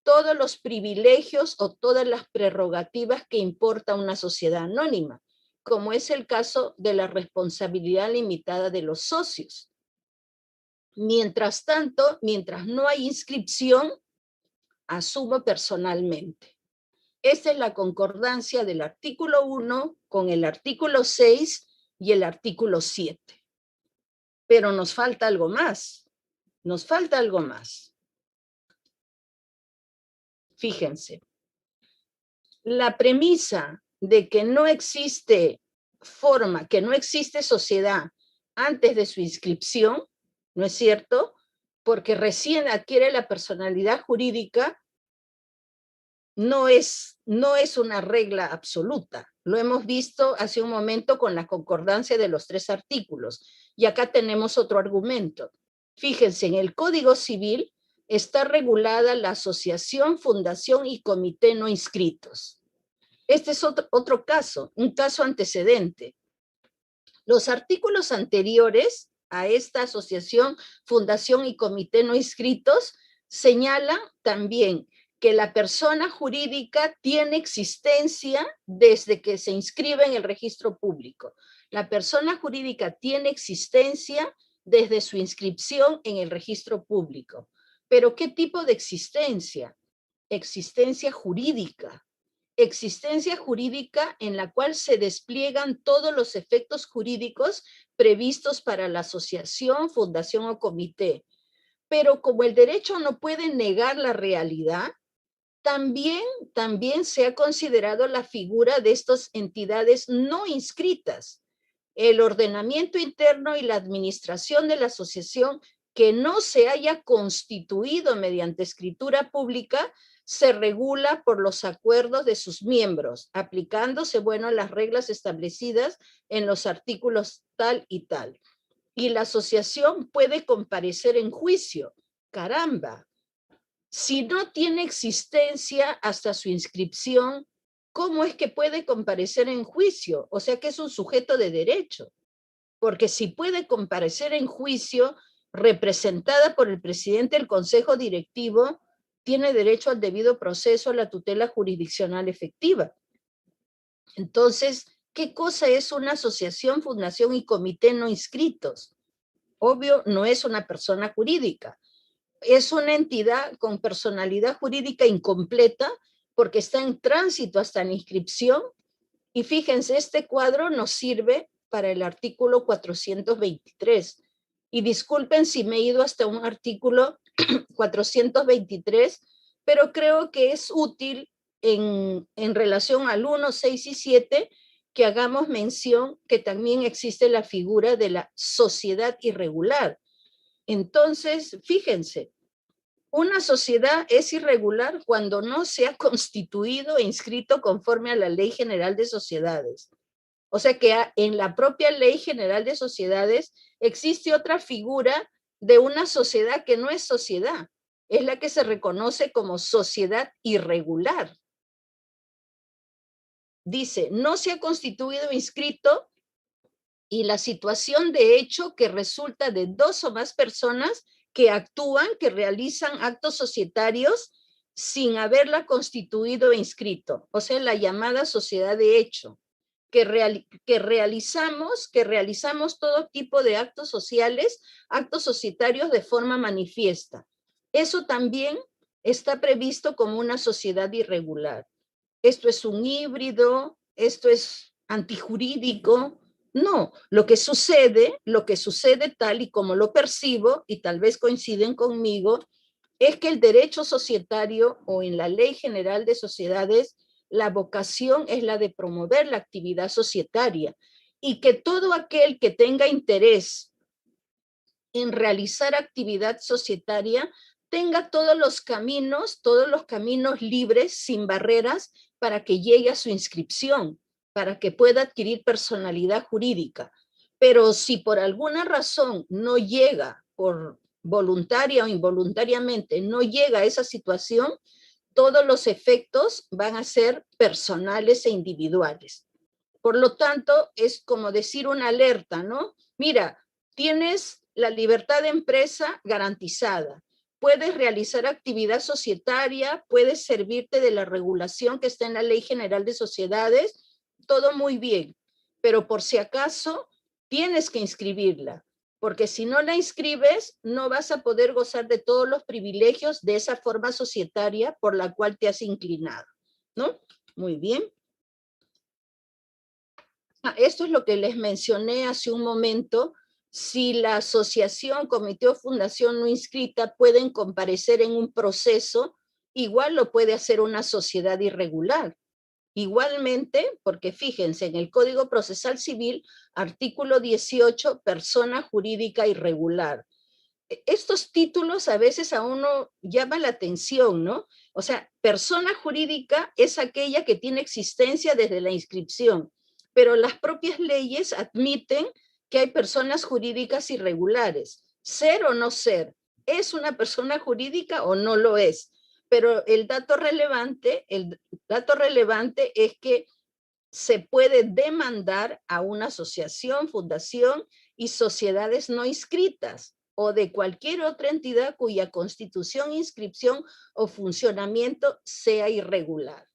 todos los privilegios o todas las prerrogativas que importa una sociedad anónima, como es el caso de la responsabilidad limitada de los socios. Mientras tanto, mientras no hay inscripción, asumo personalmente. Esta es la concordancia del artículo 1 con el artículo 6 y el artículo 7. Pero nos falta algo más. Nos falta algo más. Fíjense, la premisa de que no existe forma, que no existe sociedad antes de su inscripción, ¿no es cierto? Porque recién adquiere la personalidad jurídica, no es una regla absoluta. Lo hemos visto hace un momento con la concordancia de los 3 artículos. Y acá tenemos otro argumento. Fíjense, en el Código Civil está regulada la asociación, fundación y comité no inscritos. Este es otro caso, un caso antecedente. Los artículos anteriores a esta asociación, fundación y comité no inscritos señalan también que la persona jurídica tiene existencia desde que se inscribe en el registro público. La persona jurídica tiene existencia desde su inscripción en el registro público. ¿Pero qué tipo de existencia? Existencia jurídica. Existencia jurídica en la cual se despliegan todos los efectos jurídicos previstos para la asociación, fundación o comité. Pero como el derecho no puede negar la realidad, también se ha considerado la figura de estas entidades no inscritas. El ordenamiento interno y la administración de la asociación que no se haya constituido mediante escritura pública se regula por los acuerdos de sus miembros, aplicándose, bueno, las reglas establecidas en los artículos tal y tal. Y la asociación puede comparecer en juicio. Caramba, si no tiene existencia hasta su inscripción, ¿cómo es que puede comparecer en juicio? O sea que es un sujeto de derecho. Porque si puede comparecer en juicio representada por el presidente del Consejo Directivo, tiene derecho al debido proceso, a la tutela jurisdiccional efectiva. Entonces, ¿qué cosa es una asociación, fundación y comité no inscritos? Obvio, no es una persona jurídica. Es una entidad con personalidad jurídica incompleta porque está en tránsito hasta la inscripción. Y fíjense, este cuadro nos sirve para el artículo 423. Y disculpen si me he ido hasta un artículo 423, pero creo que es útil en relación al 1, 6 y 7 que hagamos mención que también existe la figura de la sociedad irregular. Entonces, fíjense, una sociedad es irregular cuando no se ha constituido e inscrito conforme a la Ley General de Sociedades. O sea que en la propia Ley General de Sociedades existe otra figura de una sociedad que no es sociedad, es la que se reconoce como sociedad irregular. Dice, no se ha constituido e inscrito y la situación de hecho que resulta de 2 o más personas que actúan, que realizan actos societarios sin haberla constituido e inscrito, o sea, la llamada sociedad de hecho, que realizamos todo tipo de actos sociales, actos societarios de forma manifiesta. Eso también está previsto como una sociedad irregular. Esto es un híbrido, esto es antijurídico. No, lo que sucede tal y como lo percibo, y tal vez coinciden conmigo, es que el derecho societario o en la Ley General de Sociedades, la vocación es la de promover la actividad societaria y que todo aquel que tenga interés en realizar actividad societaria tenga todos los caminos libres, sin barreras, para que llegue a su inscripción, para que pueda adquirir personalidad jurídica. Pero si por alguna razón no llega, por voluntaria o involuntariamente, no llega a esa situación, todos los efectos van a ser personales e individuales. Por lo tanto, es como decir una alerta, ¿no? Mira, tienes la libertad de empresa garantizada, puedes realizar actividad societaria, puedes servirte de la regulación que está en la Ley General de Sociedades, todo muy bien, pero por si acaso tienes que inscribirla, porque si no la inscribes, no vas a poder gozar de todos los privilegios de esa forma societaria por la cual te has inclinado, ¿no? Muy bien. Esto es lo que les mencioné hace un momento. Si la asociación, comité o fundación no inscrita pueden comparecer en un proceso, igual lo puede hacer una sociedad irregular. Igualmente, porque fíjense, en el Código Procesal Civil, artículo 18, persona jurídica irregular. Estos títulos a veces a uno llama la atención, ¿no? O sea, persona jurídica es aquella que tiene existencia desde la inscripción, pero las propias leyes admiten que hay personas jurídicas irregulares. Ser o no ser, ¿es una persona jurídica o no lo es? Pero el dato relevante es que se puede demandar a una asociación, fundación y sociedades no inscritas o de cualquier otra entidad cuya constitución, inscripción o funcionamiento sea irregular.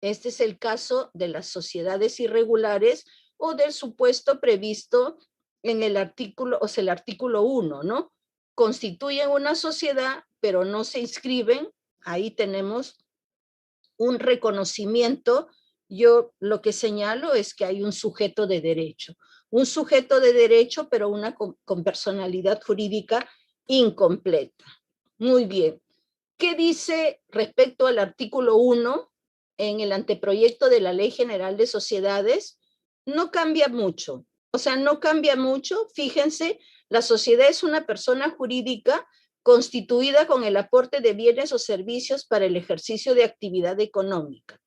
Este es el caso de las sociedades irregulares o del supuesto previsto en el artículo, o sea, el artículo 1, ¿no? Constituyen una sociedad, pero no se inscriben. Ahí tenemos un reconocimiento. Yo lo que señalo es que hay un sujeto de derecho, pero una con personalidad jurídica incompleta. Muy bien. ¿Qué dice respecto al artículo 1 en el anteproyecto de la Ley General de Sociedades? No cambia mucho. O sea, no cambia mucho. Fíjense, la sociedad es una persona jurídica constituida con el aporte de bienes o servicios para el ejercicio de actividad económica.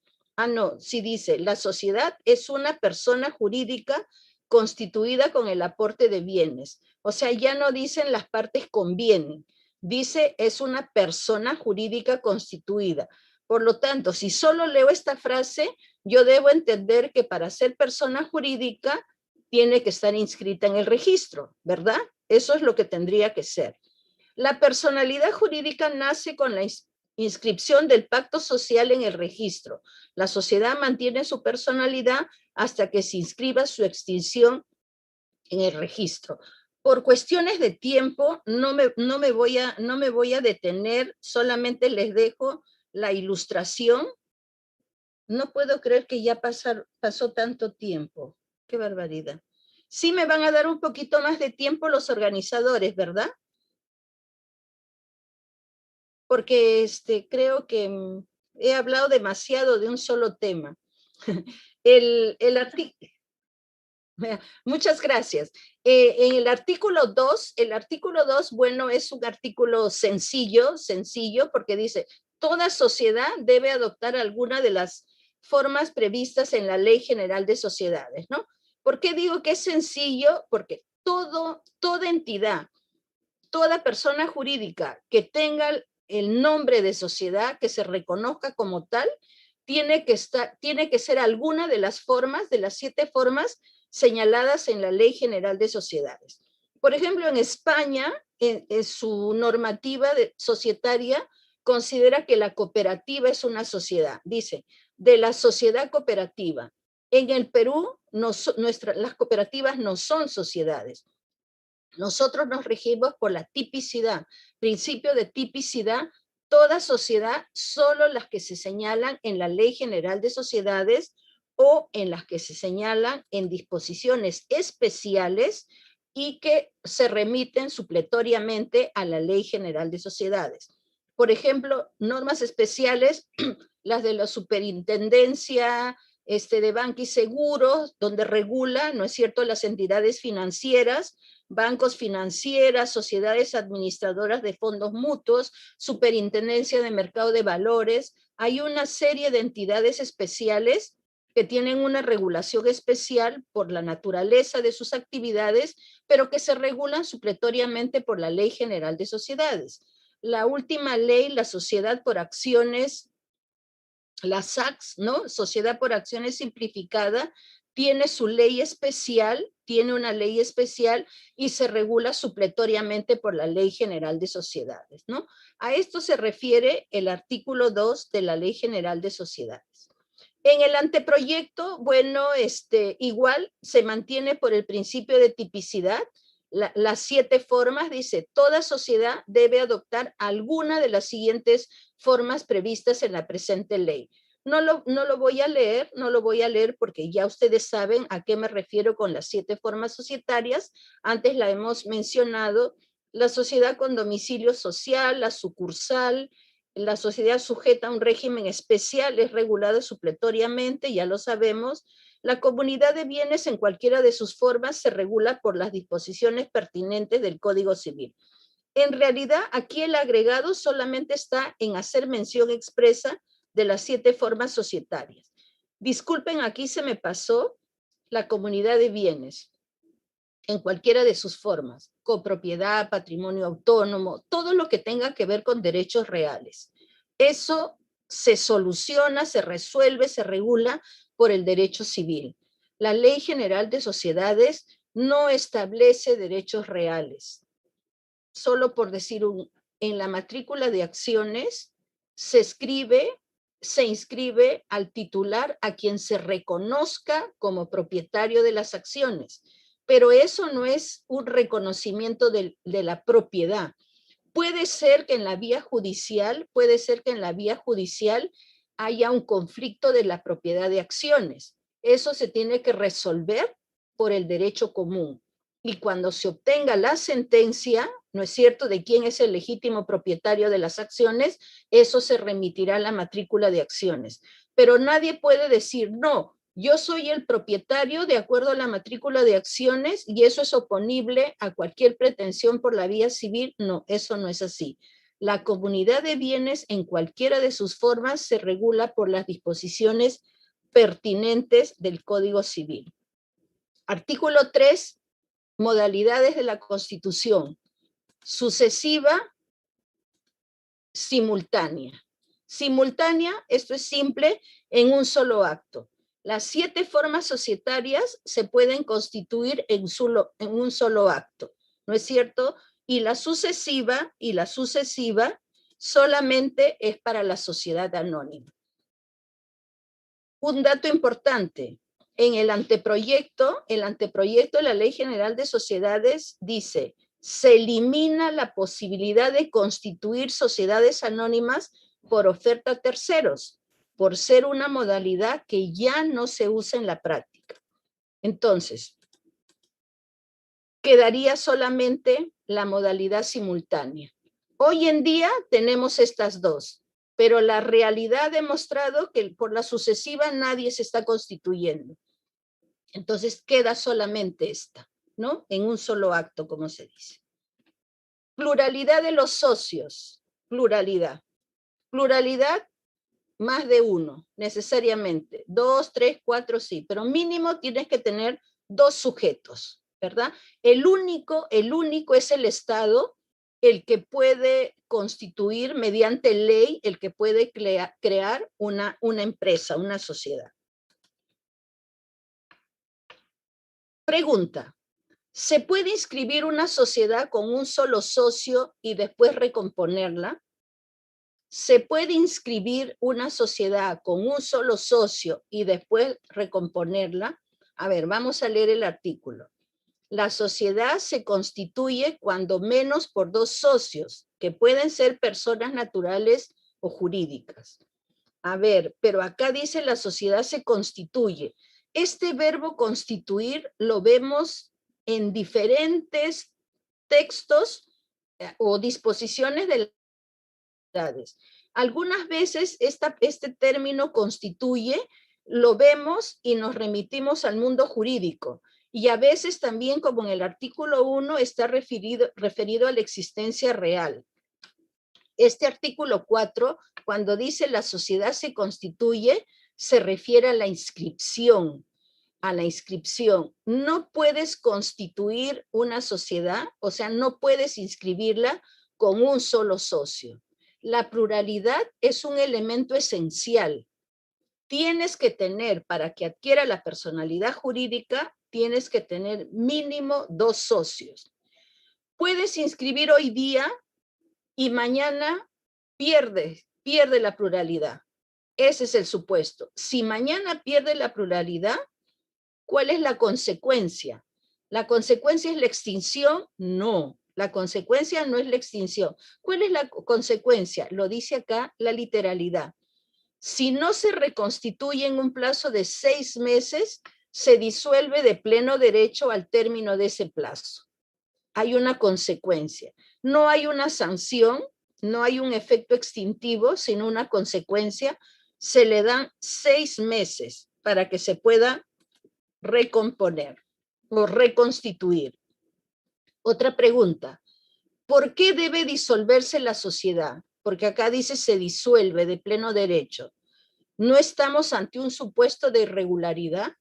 No, sí dice, la sociedad es una persona jurídica constituida con el aporte de bienes. O sea, ya no dicen las partes convienen, dice es una persona jurídica constituida. Por lo tanto, si solo leo esta frase, yo debo entender que para ser persona jurídica tiene que estar inscrita en el registro, ¿verdad? Eso es lo que tendría que ser. La personalidad jurídica nace con la inscripción del pacto social en el registro. La sociedad mantiene su personalidad hasta que se inscriba su extinción en el registro. Por cuestiones de tiempo, no me voy a detener, solamente les dejo la ilustración. No puedo creer que ya pasó tanto tiempo. Qué barbaridad. Sí me van a dar un poquito más de tiempo los organizadores, ¿verdad? Porque creo que he hablado demasiado de un solo tema. El artículo. Muchas gracias. En el artículo 2, bueno, es un artículo sencillo, porque dice, toda sociedad debe adoptar alguna de las formas previstas en la Ley General de Sociedades, ¿no? ¿Por qué digo que es sencillo? Porque toda entidad, toda persona jurídica que tenga el nombre de sociedad, que se reconozca como tal, tiene que ser alguna de las 7 formas señaladas en la Ley General de Sociedades. Por ejemplo, en España, su normativa societaria considera que la cooperativa es una sociedad. Dice, de la sociedad cooperativa. En el Perú, las cooperativas no son sociedades. Nosotros nos regimos por la tipicidad, principio de tipicidad, toda sociedad, solo las que se señalan en la Ley General de Sociedades o en las que se señalan en disposiciones especiales y que se remiten supletoriamente a la Ley General de Sociedades. Por ejemplo, normas especiales, las de la superintendencia de banca y seguros, donde regula, ¿no es cierto?, las entidades financieras, bancos financieras, sociedades administradoras de fondos mutuos, superintendencia de mercado de valores. Hay una serie de entidades especiales que tienen una regulación especial por la naturaleza de sus actividades, pero que se regulan supletoriamente por la Ley General de Sociedades. La última ley, la Sociedad por Acciones, la SACS, ¿no? Sociedad por Acciones Simplificada, tiene su ley especial, tiene una ley especial y se regula supletoriamente por la Ley General de Sociedades, ¿no? A esto se refiere el artículo 2 de la Ley General de Sociedades. En el anteproyecto, bueno, igual se mantiene por el principio de tipicidad. Las 7 formas, dice, toda sociedad debe adoptar alguna de las siguientes formas previstas en la presente ley. No lo voy a leer, no lo voy a leer porque ya ustedes saben a qué me refiero con las 7 formas societarias. Antes la hemos mencionado, la sociedad con domicilio social, la sucursal, la sociedad sujeta a un régimen especial es regulada supletoriamente, ya lo sabemos. La comunidad de bienes en cualquiera de sus formas se regula por las disposiciones pertinentes del Código Civil. En realidad, aquí el agregado solamente está en hacer mención expresa de las 7 formas societarias. Disculpen, aquí se me pasó la comunidad de bienes en cualquiera de sus formas, copropiedad, patrimonio autónomo, todo lo que tenga que ver con derechos reales. Eso se soluciona, se resuelve, se regula por el derecho civil. La Ley General de Sociedades no establece derechos reales. Solo por decir en la matrícula de acciones se inscribe al titular a quien se reconozca como propietario de las acciones, pero eso no es un reconocimiento de la propiedad. Puede ser que en la vía judicial haya un conflicto de la propiedad de acciones. Eso se tiene que resolver por el derecho común. Y cuando se obtenga la sentencia, ¿no es cierto?, de quién es el legítimo propietario de las acciones, eso se remitirá a la matrícula de acciones. Pero nadie puede decir, no, yo soy el propietario de acuerdo a la matrícula de acciones y eso es oponible a cualquier pretensión por la vía civil. No, eso no es así. La comunidad de bienes en cualquiera de sus formas se regula por las disposiciones pertinentes del Código Civil. Artículo 3, modalidades de la Constitución. Sucesiva, simultánea. Simultánea, esto es simple, en un solo acto. Las 7 formas societarias se pueden constituir en un solo acto, ¿no es cierto? Y la sucesiva solamente es para la sociedad anónima. Un dato importante, en el anteproyecto de la Ley General de Sociedades dice, se elimina la posibilidad de constituir sociedades anónimas por oferta a terceros, por ser una modalidad que ya no se usa en la práctica. Entonces, quedaría solamente la modalidad simultánea. Hoy en día tenemos estas dos, pero la realidad ha demostrado que por la sucesiva nadie se está constituyendo. Entonces queda solamente esta, ¿no? En un solo acto, como se dice. Pluralidad de los socios, pluralidad. Pluralidad, más de uno, necesariamente. 2, 3, 4, sí, pero mínimo tienes que tener 2 sujetos, ¿verdad? El único es el Estado, el que puede constituir mediante ley, el que puede crear una empresa, una sociedad. Pregunta, ¿se puede inscribir una sociedad con un solo socio y después recomponerla? ¿Se puede inscribir una sociedad con un solo socio y después recomponerla? A ver, vamos a leer el artículo. La sociedad se constituye cuando menos por 2 socios, que pueden ser personas naturales o jurídicas. A ver, pero acá dice la sociedad se constituye. Este verbo constituir lo vemos en diferentes textos o disposiciones de sociedades. Algunas veces este término constituye, lo vemos y nos remitimos al mundo jurídico. Y a veces también, como en el artículo 1, está referido a la existencia real. Este artículo 4, cuando dice la sociedad se constituye, se refiere a la inscripción. A la inscripción. No puedes constituir una sociedad, o sea, no puedes inscribirla con un solo socio. La pluralidad es un elemento esencial. Tienes que tener, para que adquiera la personalidad jurídica, tienes que tener mínimo 2 socios. Puedes inscribir hoy día y mañana pierde la pluralidad. Ese es el supuesto. Si mañana pierde la pluralidad, ¿cuál es la consecuencia? ¿La consecuencia es la extinción? No, la consecuencia no es la extinción. ¿Cuál es la consecuencia? Lo dice acá la literalidad. Si no se reconstituye en un plazo de 6 meses, se disuelve de pleno derecho al término de ese plazo. Hay una consecuencia. No hay una sanción, no hay un efecto extintivo, sino una consecuencia. Se le dan 6 meses para que se pueda recomponer o reconstituir. Otra pregunta, ¿por qué debe disolverse la sociedad? Porque acá dice se disuelve de pleno derecho. ¿No estamos ante un supuesto de irregularidad?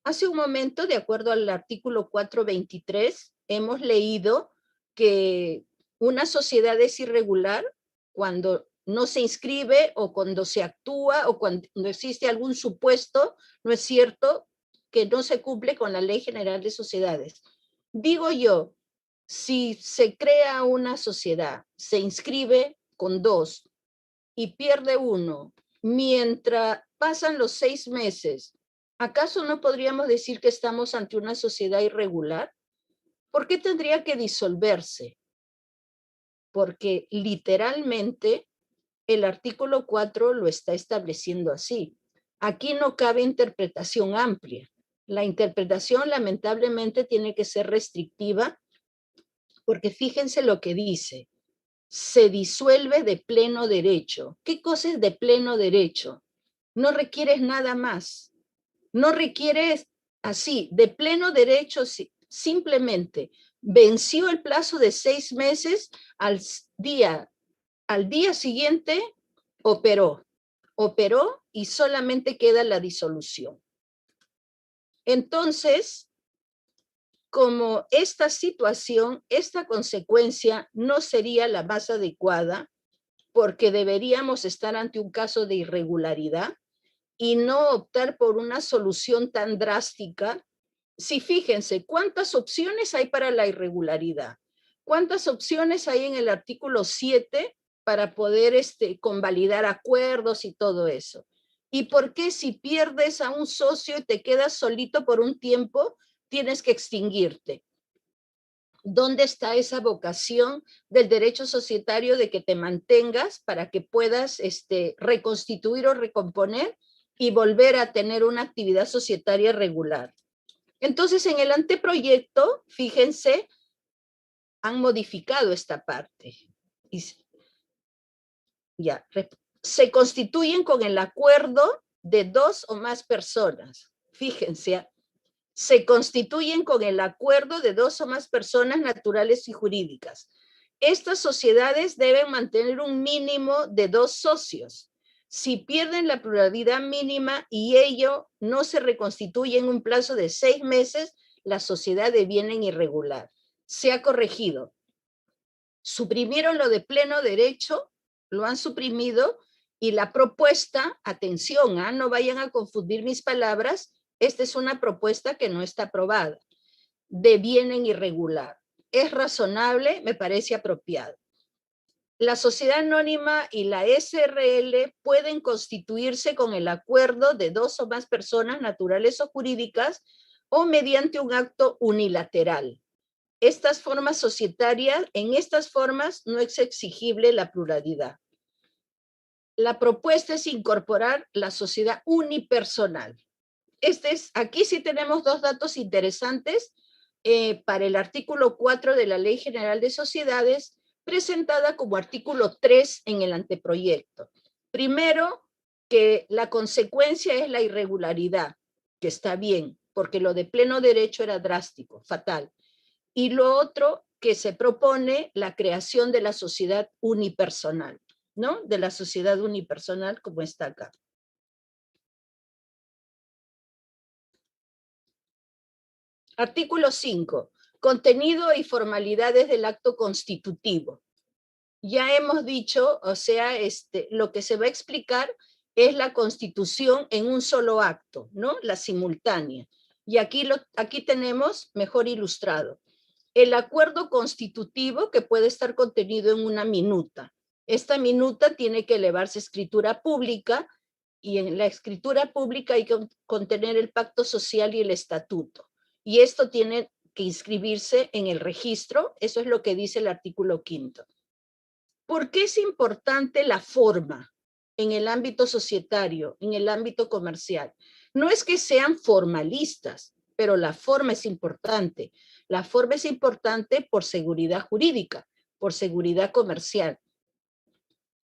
Hace un momento, de acuerdo al artículo 423, hemos leído que una sociedad es irregular cuando no se inscribe o cuando se actúa o cuando existe algún supuesto, ¿no es cierto?, que no se cumple con la Ley General de Sociedades. Digo yo, si se crea una sociedad, se inscribe con 2 y pierde 1, mientras pasan los 6 meses, ¿acaso no podríamos decir que estamos ante una sociedad irregular? ¿Por qué tendría que disolverse? Porque literalmente el artículo 4 lo está estableciendo así. Aquí no cabe interpretación amplia. La interpretación lamentablemente tiene que ser restrictiva, porque fíjense lo que dice. Se disuelve de pleno derecho. ¿Qué cosa es de pleno derecho? No requieres nada más. No requieres así, de pleno derecho, simplemente venció el plazo de 6 meses, al día siguiente operó y solamente queda la disolución. Entonces, como esta situación, esta consecuencia no sería la más adecuada, porque deberíamos estar ante un caso de irregularidad y no optar por una solución tan drástica. Si fíjense, ¿cuántas opciones hay para la irregularidad? ¿Cuántas opciones hay en el artículo 7 para poder convalidar acuerdos y todo eso? ¿Y por qué si pierdes a un socio y te quedas solito por un tiempo, tienes que extinguirte? ¿Dónde está esa vocación del derecho societario de que te mantengas para que puedas reconstituir o recomponer y volver a tener una actividad societaria regular? Entonces, en el anteproyecto, fíjense, han modificado esta parte. Ya, se constituyen con el acuerdo de 2 o más personas. Fíjense, se constituyen con el acuerdo de 2 o más personas naturales y jurídicas. Estas sociedades deben mantener un mínimo de 2 socios. Si pierden la pluralidad mínima y ello no se reconstituye en un plazo de 6 meses, la sociedad deviene irregular. Se ha corregido. Suprimieron lo de pleno derecho, lo han suprimido, y la propuesta, atención, no vayan a confundir mis palabras, esta es una propuesta que no está aprobada, devienen irregular. Es razonable, me parece apropiado. La sociedad anónima y la SRL pueden constituirse con el acuerdo de 2 o más personas naturales o jurídicas o mediante un acto unilateral. Estas formas societarias, en estas formas no es exigible la pluralidad. La propuesta es incorporar la sociedad unipersonal. Aquí sí tenemos 2 datos interesantes para el artículo 4 de la Ley General de Sociedades. presentada como artículo 3 en el anteproyecto. Primero, que la consecuencia es la irregularidad, que está bien, porque lo de pleno derecho era drástico, fatal. Y lo otro, que se propone la creación de la sociedad unipersonal, ¿no? De la sociedad unipersonal como está acá. Artículo 5. Contenido y formalidades del acto constitutivo. Ya hemos dicho, o sea, lo que se va a explicar es la constitución en un solo acto, ¿no? La simultánea. Y aquí tenemos mejor ilustrado. El acuerdo constitutivo que puede estar contenido en una minuta. Esta minuta tiene que elevarse a escritura pública y en la escritura pública hay que contener el pacto social y el estatuto. Y esto tiene que inscribirse en el registro, eso es lo que dice el artículo 5. ¿Por qué es importante la forma en el ámbito societario, en el ámbito comercial? No es que sean formalistas, pero la forma es importante. La forma es importante por seguridad jurídica, por seguridad comercial.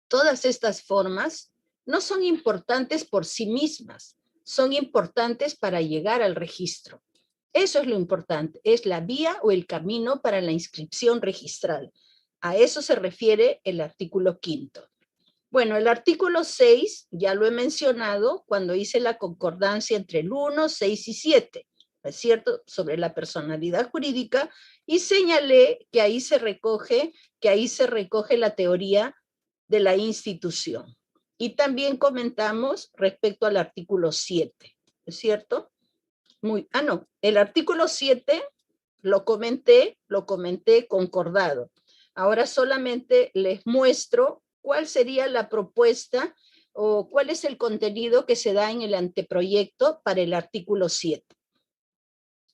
Todas estas formas no son importantes por sí mismas, son importantes para llegar al registro. Eso es lo importante, es la vía o el camino para la inscripción registral. A eso se refiere el artículo 5. Bueno, el artículo 6, ya lo he mencionado cuando hice la concordancia entre el 1, 6 y 7, ¿no es cierto?, sobre la personalidad jurídica, y señalé que ahí se recoge la teoría de la institución. Y también comentamos respecto al artículo 7, ¿es cierto? El artículo 7 lo comenté concordado. Ahora solamente les muestro cuál sería la propuesta o cuál es el contenido que se da en el anteproyecto para el artículo 7.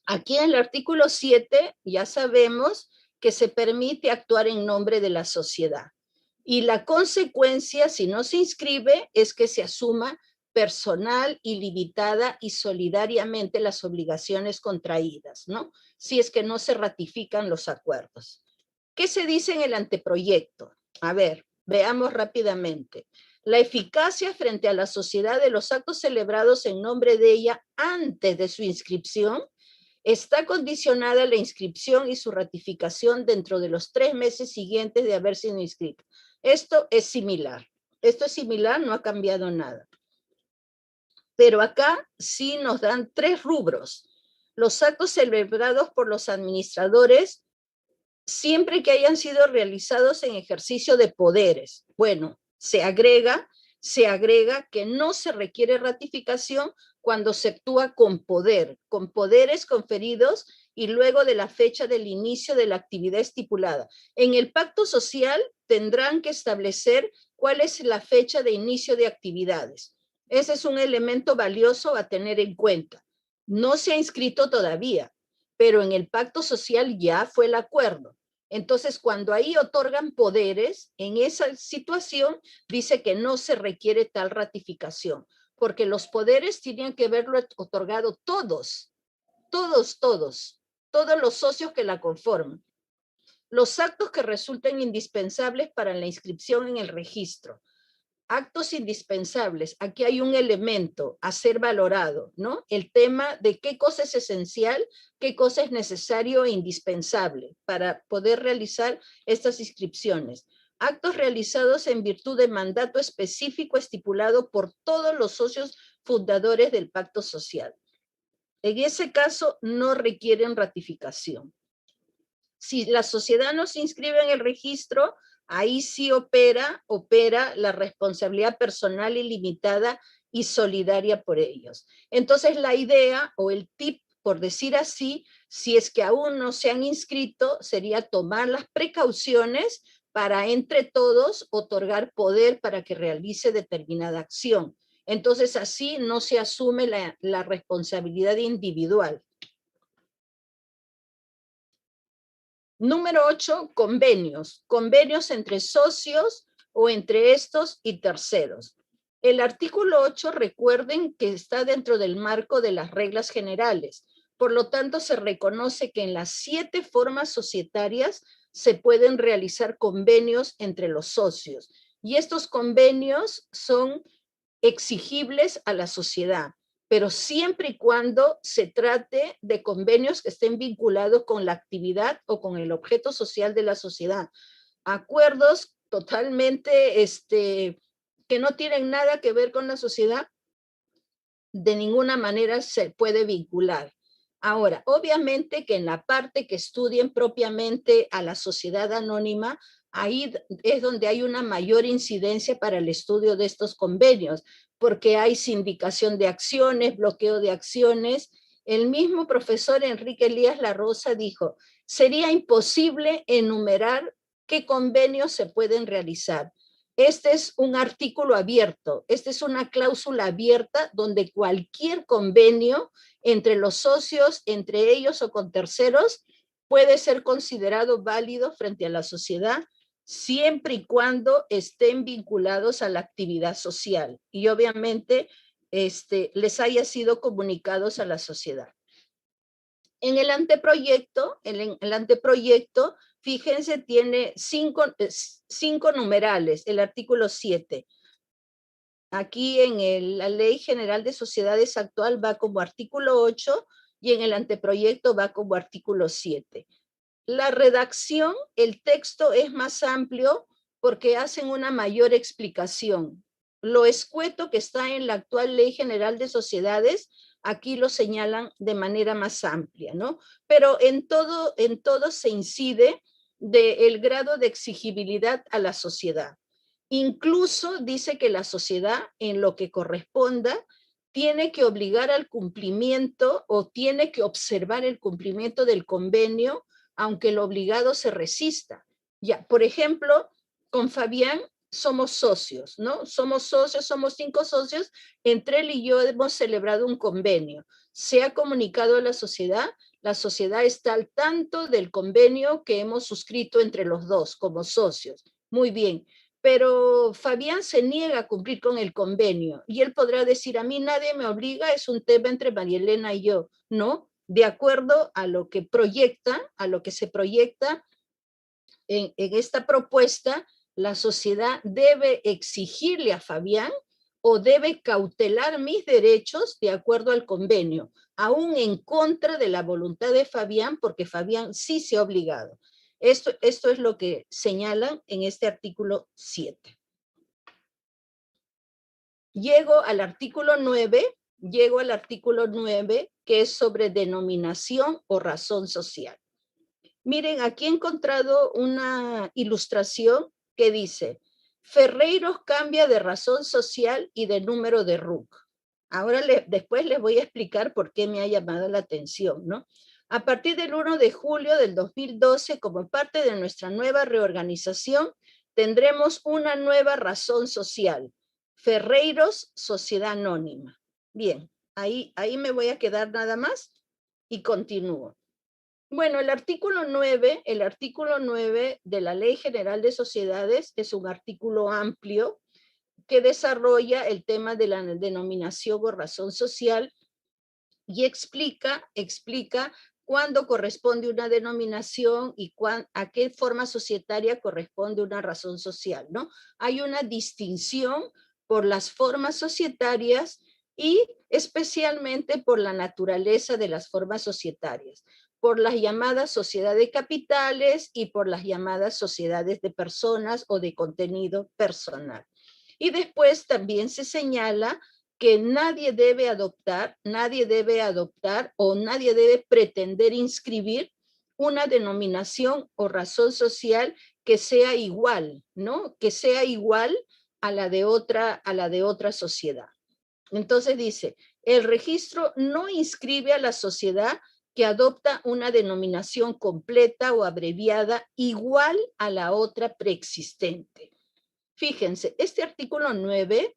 Aquí en el artículo 7 ya sabemos que se permite actuar en nombre de la sociedad. Y la consecuencia, si no se inscribe, es que se asuma personal, ilimitada y solidariamente las obligaciones contraídas, ¿no? Si es que no se ratifican los acuerdos. ¿Qué se dice en el anteproyecto? A ver, veamos rápidamente. La eficacia frente a la sociedad de los actos celebrados en nombre de ella antes de su inscripción está condicionada a la inscripción y su ratificación dentro de los 3 meses siguientes de haber sido inscrito. Esto es similar, no ha cambiado nada. Pero acá sí nos dan 3 rubros. Los actos celebrados por los administradores, siempre que hayan sido realizados en ejercicio de poderes. Bueno, se agrega que no se requiere ratificación cuando se actúa con poder, con poderes conferidos y luego de la fecha del inicio de la actividad estipulada. En el pacto social tendrán que establecer cuál es la fecha de inicio de actividades. Ese es un elemento valioso a tener en cuenta. No se ha inscrito todavía, pero en el pacto social ya fue el acuerdo. Entonces, cuando ahí otorgan poderes, en esa situación dice que no se requiere tal ratificación, porque los poderes tienen que haberlo otorgado todos los socios que la conforman. Los actos que resulten indispensables para la inscripción en el registro. Actos indispensables. Aquí hay un elemento a ser valorado, ¿no? El tema de qué cosa es esencial, qué cosa es necesario e indispensable para poder realizar estas inscripciones. Actos realizados en virtud de mandato específico estipulado por todos los socios fundadores del pacto social. En ese caso no requieren ratificación. Si la sociedad no se inscribe en el registro, ahí sí opera la responsabilidad personal ilimitada y solidaria por ellos. Entonces la idea o el tip, por decir así, si es que aún no se han inscrito, sería tomar las precauciones para entre todos otorgar poder para que realice determinada acción. Entonces así no se asume la responsabilidad individual. Número 8, convenios. Convenios entre socios o entre estos y terceros. El artículo 8, recuerden que está dentro del marco de las reglas generales. Por lo tanto, se reconoce que en las 7 formas societarias se pueden realizar convenios entre los socios. Y estos convenios son exigibles a la sociedad, pero siempre y cuando se trate de convenios que estén vinculados con la actividad o con el objeto social de la sociedad. Acuerdos totalmente que no tienen nada que ver con la sociedad, de ninguna manera se puede vincular. Ahora, obviamente que en la parte que estudien propiamente a la sociedad anónima, ahí es donde hay una mayor incidencia para el estudio de estos convenios, porque hay sindicación de acciones, bloqueo de acciones. El mismo profesor Enrique Elías Larrosa dijo, sería imposible enumerar qué convenios se pueden realizar. Este es un artículo abierto, esta es una cláusula abierta donde cualquier convenio entre los socios, entre ellos o con terceros, puede ser considerado válido frente a la sociedad siempre y cuando estén vinculados a la actividad social y obviamente les haya sido comunicados a la sociedad. En el anteproyecto, fíjense, tiene cinco numerales, el artículo 7. Aquí en la Ley General de Sociedades actual va como artículo 8 y en el anteproyecto va como artículo 7. La redacción, el texto es más amplio porque hacen una mayor explicación. Lo escueto que está en la actual Ley General de Sociedades, aquí lo señalan de manera más amplia, ¿no? Pero en todo se incide del grado de exigibilidad a la sociedad. Incluso dice que la sociedad, en lo que corresponda, tiene que obligar al cumplimiento o tiene que observar el cumplimiento del convenio, aunque el obligado se resista. Ya, por ejemplo, con Fabián somos socios, ¿no? Somos socios, somos 5 socios, entre él y yo hemos celebrado un convenio. Se ha comunicado a la sociedad está al tanto del convenio que hemos suscrito entre los dos como socios. Muy bien, pero Fabián se niega a cumplir con el convenio y él podrá decir, a mí nadie me obliga, es un tema entre María Elena y yo. No, de acuerdo a lo que se proyecta en esta propuesta, la sociedad debe exigirle a Fabián o debe cautelar mis derechos de acuerdo al convenio, aún en contra de la voluntad de Fabián, porque Fabián sí se ha obligado. Esto es lo que señalan en este artículo 7. Llego al artículo 9, que es sobre denominación o razón social. Miren, aquí he encontrado una ilustración que dice, Ferreiros cambia de razón social y de número de RUC. Ahora después les voy a explicar por qué me ha llamado la atención, ¿no? A partir del 1 de julio del 2012, como parte de nuestra nueva reorganización, tendremos una nueva razón social. Ferreiros, Sociedad Anónima. Bien, ahí me voy a quedar nada más y continúo. Bueno, el artículo 9 de la Ley General de Sociedades es un artículo amplio que desarrolla el tema de la denominación o razón social y explica cuándo corresponde una denominación y a qué forma societaria corresponde una razón social, ¿no? Hay una distinción por las formas societarias y especialmente por la naturaleza de las formas societarias, por las llamadas sociedades de capitales y por las llamadas sociedades de personas o de contenido personal. Y después también se señala que nadie debe adoptar o nadie debe pretender inscribir una denominación o razón social que sea igual, ¿no? Que sea igual a la de otra sociedad. Entonces dice, el registro no inscribe a la sociedad que adopta una denominación completa o abreviada igual a la otra preexistente. Fíjense, este artículo 9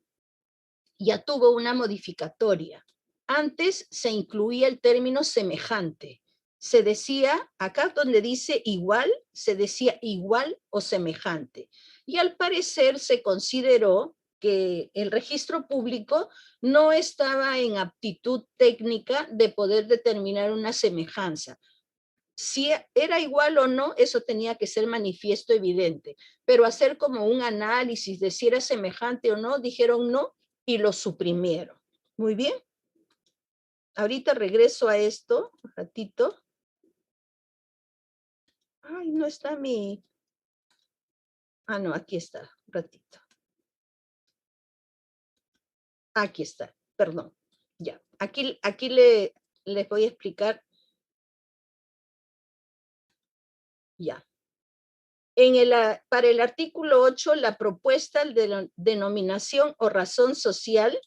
ya tuvo una modificatoria. Antes se incluía el término semejante. Se decía, acá donde dice igual, se decía igual o semejante. Y al parecer se consideró que el registro público no estaba en aptitud técnica de poder determinar una semejanza. Si era igual o no, eso tenía que ser manifiesto evidente, pero hacer como un análisis de si era semejante o no, dijeron no y lo suprimieron. Muy bien. Ahorita regreso a esto, un ratito. Ay, no está mi... Ah, no, aquí está, un ratito. Aquí está, perdón. Ya, aquí les voy a explicar. Ya. Para el artículo 8, la propuesta de la denominación o razón social,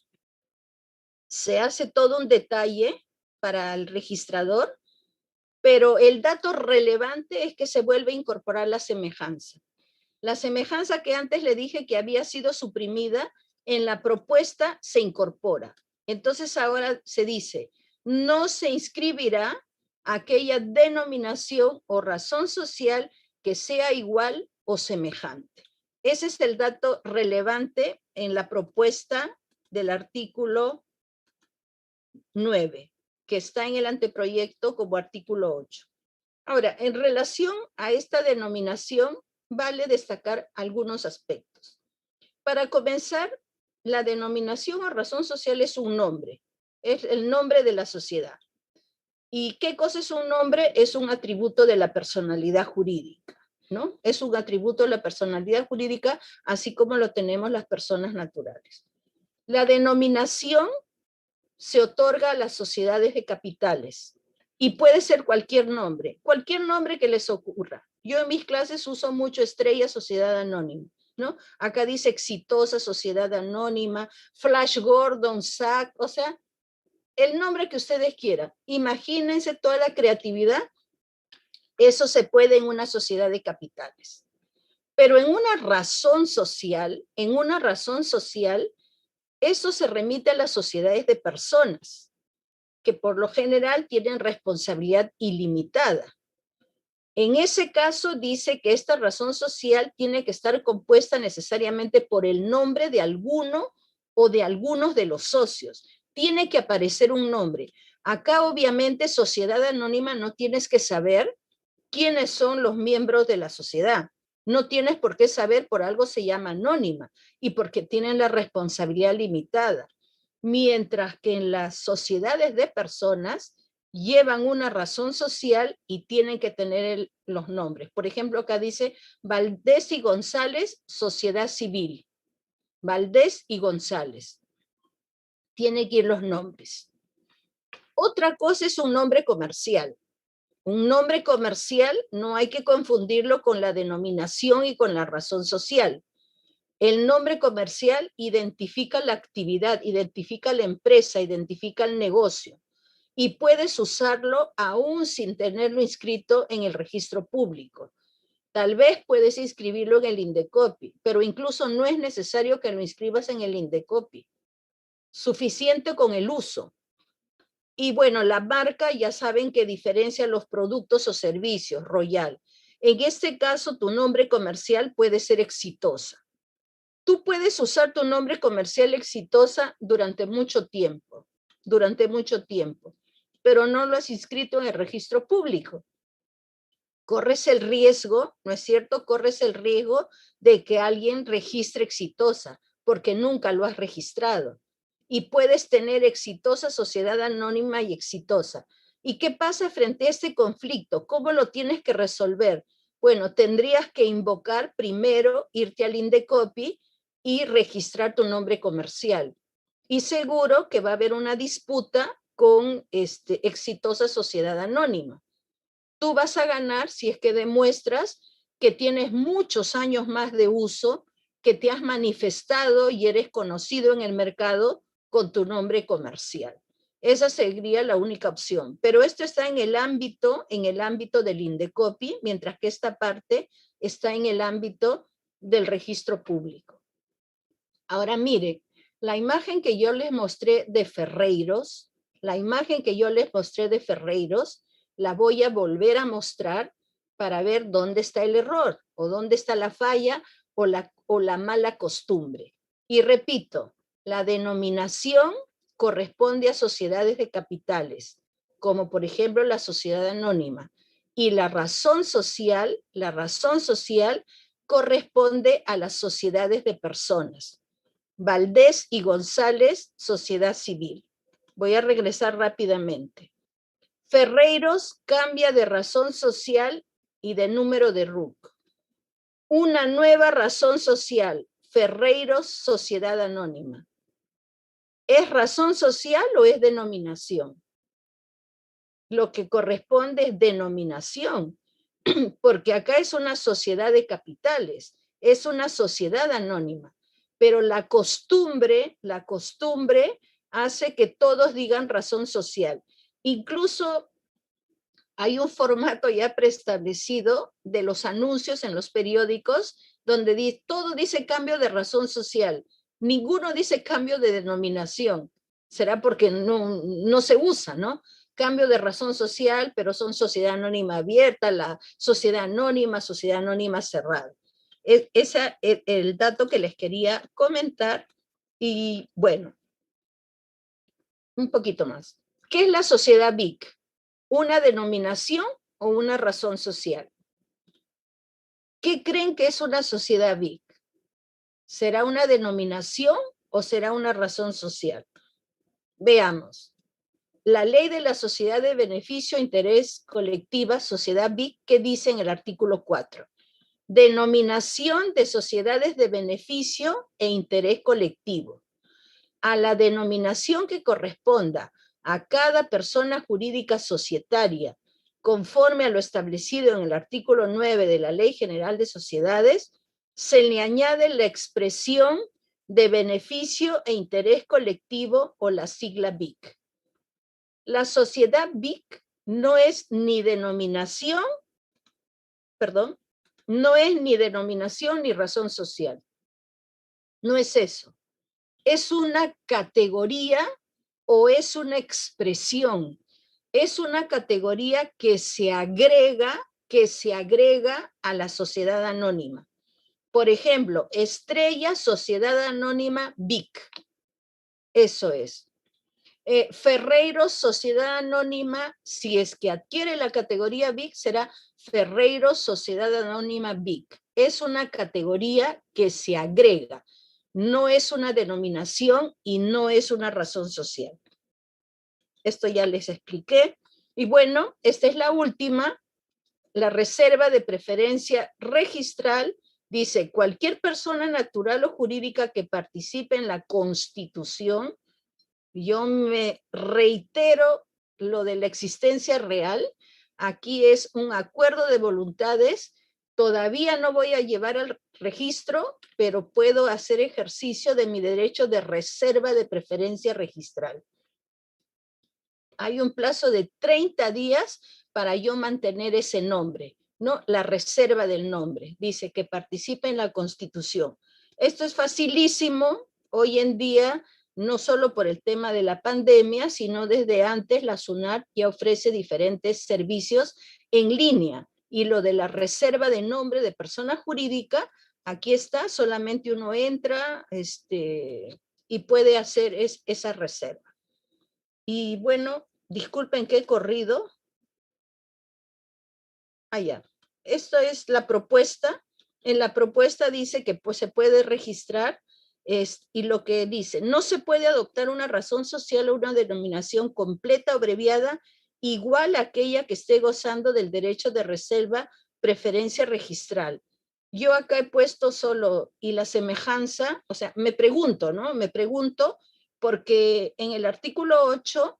se hace todo un detalle para el registrador, pero el dato relevante es que se vuelve a incorporar la semejanza. La semejanza que antes le dije que había sido suprimida, en la propuesta se incorpora. Entonces ahora se dice, no se inscribirá aquella denominación o razón social que sea igual o semejante. Ese es el dato relevante en la propuesta del artículo 9, que está en el anteproyecto como artículo 8. Ahora, en relación a esta denominación, vale destacar algunos aspectos. Para comenzar, la denominación o razón social es un nombre, es el nombre de la sociedad. ¿Y qué cosa es un nombre? Es un atributo de la personalidad jurídica, ¿no? Es un atributo de la personalidad jurídica, así como lo tenemos las personas naturales. La denominación se otorga a las sociedades de capitales y puede ser cualquier nombre que les ocurra. Yo en mis clases uso mucho Estrella Sociedad Anónima, ¿no? Acá dice Exitosa Sociedad Anónima, Flash Gordon, SAC, o sea, el nombre que ustedes quieran. Imagínense toda la creatividad, eso se puede en una sociedad de capitales. Pero en una razón social, eso se remite a las sociedades de personas, que por lo general tienen responsabilidad ilimitada. En ese caso dice que esta razón social tiene que estar compuesta necesariamente por el nombre de alguno o de algunos de los socios. Tiene que aparecer un nombre. Acá obviamente sociedad anónima no tienes que saber quiénes son los miembros de la sociedad. No tienes por qué saber, por algo se llama anónima y porque tienen la responsabilidad limitada. Mientras que en las sociedades de personas llevan una razón social y tienen que tener los nombres. Por ejemplo, acá dice Valdés y González, sociedad civil. Valdés y González. Tienen que ir los nombres. Otra cosa es un nombre comercial. Un nombre comercial no hay que confundirlo con la denominación y con la razón social. El nombre comercial identifica la actividad, identifica la empresa, identifica el negocio y puedes usarlo aún sin tenerlo inscrito en el registro público. Tal vez puedes inscribirlo en el Indecopi, pero incluso no es necesario que lo inscribas en el Indecopi. Suficiente con el uso. Y bueno, la marca ya saben que diferencia los productos o servicios, Royal. En este caso, tu nombre comercial puede ser Exitosa. Tú puedes usar tu nombre comercial Exitosa durante mucho tiempo, pero no lo has inscrito en el registro público. Corres el riesgo, ¿no es cierto? Corres el riesgo de que alguien registre Exitosa, porque nunca lo has registrado. Y puedes tener Exitosa Sociedad Anónima y Exitosa. ¿Y qué pasa frente a este conflicto? ¿Cómo lo tienes que resolver? Bueno, tendrías que invocar primero, irte al Indecopi y registrar tu nombre comercial. Y seguro que va a haber una disputa con Exitosa Sociedad Anónima. Tú vas a ganar si es que demuestras que tienes muchos años más de uso, que te has manifestado y eres conocido en el mercado con tu nombre comercial. Esa sería la única opción. Pero esto está en el ámbito del Indecopi, mientras que esta parte está en el ámbito del registro público. Ahora mire, la imagen que yo les mostré de Ferreiros, la voy a volver a mostrar para ver dónde está el error o dónde está la falla o la mala costumbre. Y repito, la denominación corresponde a sociedades de capitales, como por ejemplo la sociedad anónima, y la razón social corresponde a las sociedades de personas. Valdés y González, sociedad civil. Voy a regresar rápidamente. Ferreiros cambia de razón social y de número de RUC. Una nueva razón social, Ferreiros, sociedad anónima. ¿Es razón social o es denominación? Lo que corresponde es denominación, porque acá es una sociedad de capitales, es una sociedad anónima, pero la costumbre hace que todos digan razón social. Incluso hay un formato ya preestablecido de los anuncios en los periódicos donde todo dice cambio de razón social, ninguno dice cambio de denominación. Será porque no se usa, ¿no? Cambio de razón social, pero son sociedad anónima abierta, la sociedad anónima cerrada. Ese es el dato que les quería comentar. Y bueno, un poquito más. ¿Qué es la sociedad BIC? ¿Una denominación o una razón social? ¿Qué creen que es una sociedad BIC? ¿Será una denominación o será una razón social? Veamos. La ley de la sociedad de beneficio e interés colectiva, sociedad BIC, ¿qué dice en el artículo 4? Denominación de sociedades de beneficio e interés colectivo. A la denominación que corresponda a cada persona jurídica societaria, conforme a lo establecido en el artículo 9 de la Ley General de Sociedades, se le añade la expresión de beneficio e interés colectivo o la sigla BIC. La sociedad BIC no es ni denominación ni razón social. No es eso. Es una categoría o es una expresión. Es una categoría que se agrega a la sociedad anónima. Por ejemplo, Estrella, Sociedad Anónima BIC. Eso es. Ferreiros, Sociedad Anónima, si es que adquiere la categoría BIC, será Ferreiros, Sociedad Anónima BIC. Es una categoría que se agrega, no es una denominación y no es una razón social. Esto ya les expliqué. Y bueno, esta es la última, la reserva de preferencia registral. Dice, cualquier persona natural o jurídica que participe en la Constitución. Yo me reitero lo de la existencia real. Aquí es un acuerdo de voluntades. Todavía no voy a llevar al registro, pero puedo hacer ejercicio de mi derecho de reserva de preferencia registral. Hay un plazo de 30 días para yo mantener ese nombre, ¿no? La reserva del nombre. Dice que participe en la Constitución. Esto es facilísimo hoy en día, no solo por el tema de la pandemia, sino desde antes la SUNAT ya ofrece diferentes servicios en línea. Y lo de la reserva de nombre de persona jurídica, aquí está, solamente uno entra y puede hacer esa reserva. Y bueno, disculpen que he corrido. Allá. Esto es la propuesta. En la propuesta dice que pues, se puede registrar y lo que dice, no se puede adoptar una razón social o una denominación completa o abreviada igual a aquella que esté gozando del derecho de reserva preferencia registral. Yo acá he puesto solo y la semejanza, o sea, me pregunto, ¿no? Me pregunto porque en el artículo 8,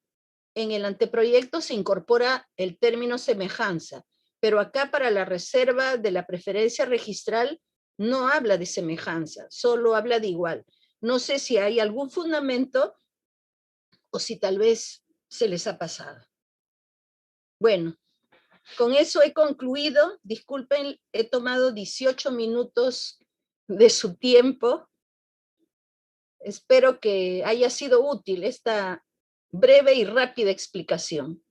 en el anteproyecto se incorpora el término semejanza, pero acá para la reserva de la preferencia registral no habla de semejanza, solo habla de igual. No sé si hay algún fundamento o si tal vez se les ha pasado. Bueno, con eso he concluido. Disculpen, he tomado 18 minutos de su tiempo. Espero que haya sido útil esta breve y rápida explicación.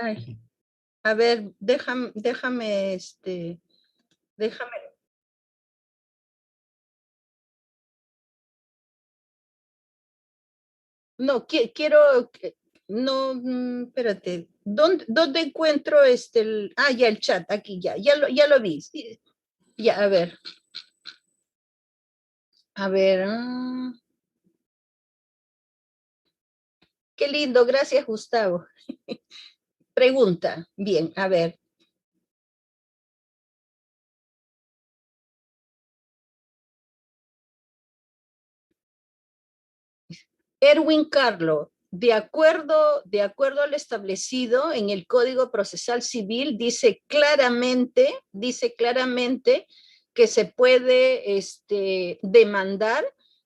Ay, a ver, déjame, déjame. No, quiero, no, espérate, ¿dónde encuentro ya el chat, aquí, ya lo vi, sí, ya, a ver, qué lindo, gracias, Gustavo. Pregunta, bien, a ver. Erwin Carlo, de acuerdo al establecido en el Código Procesal Civil, dice claramente que se puede demandar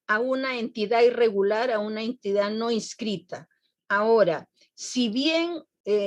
a una entidad irregular, a una entidad no inscrita. Ahora, si bien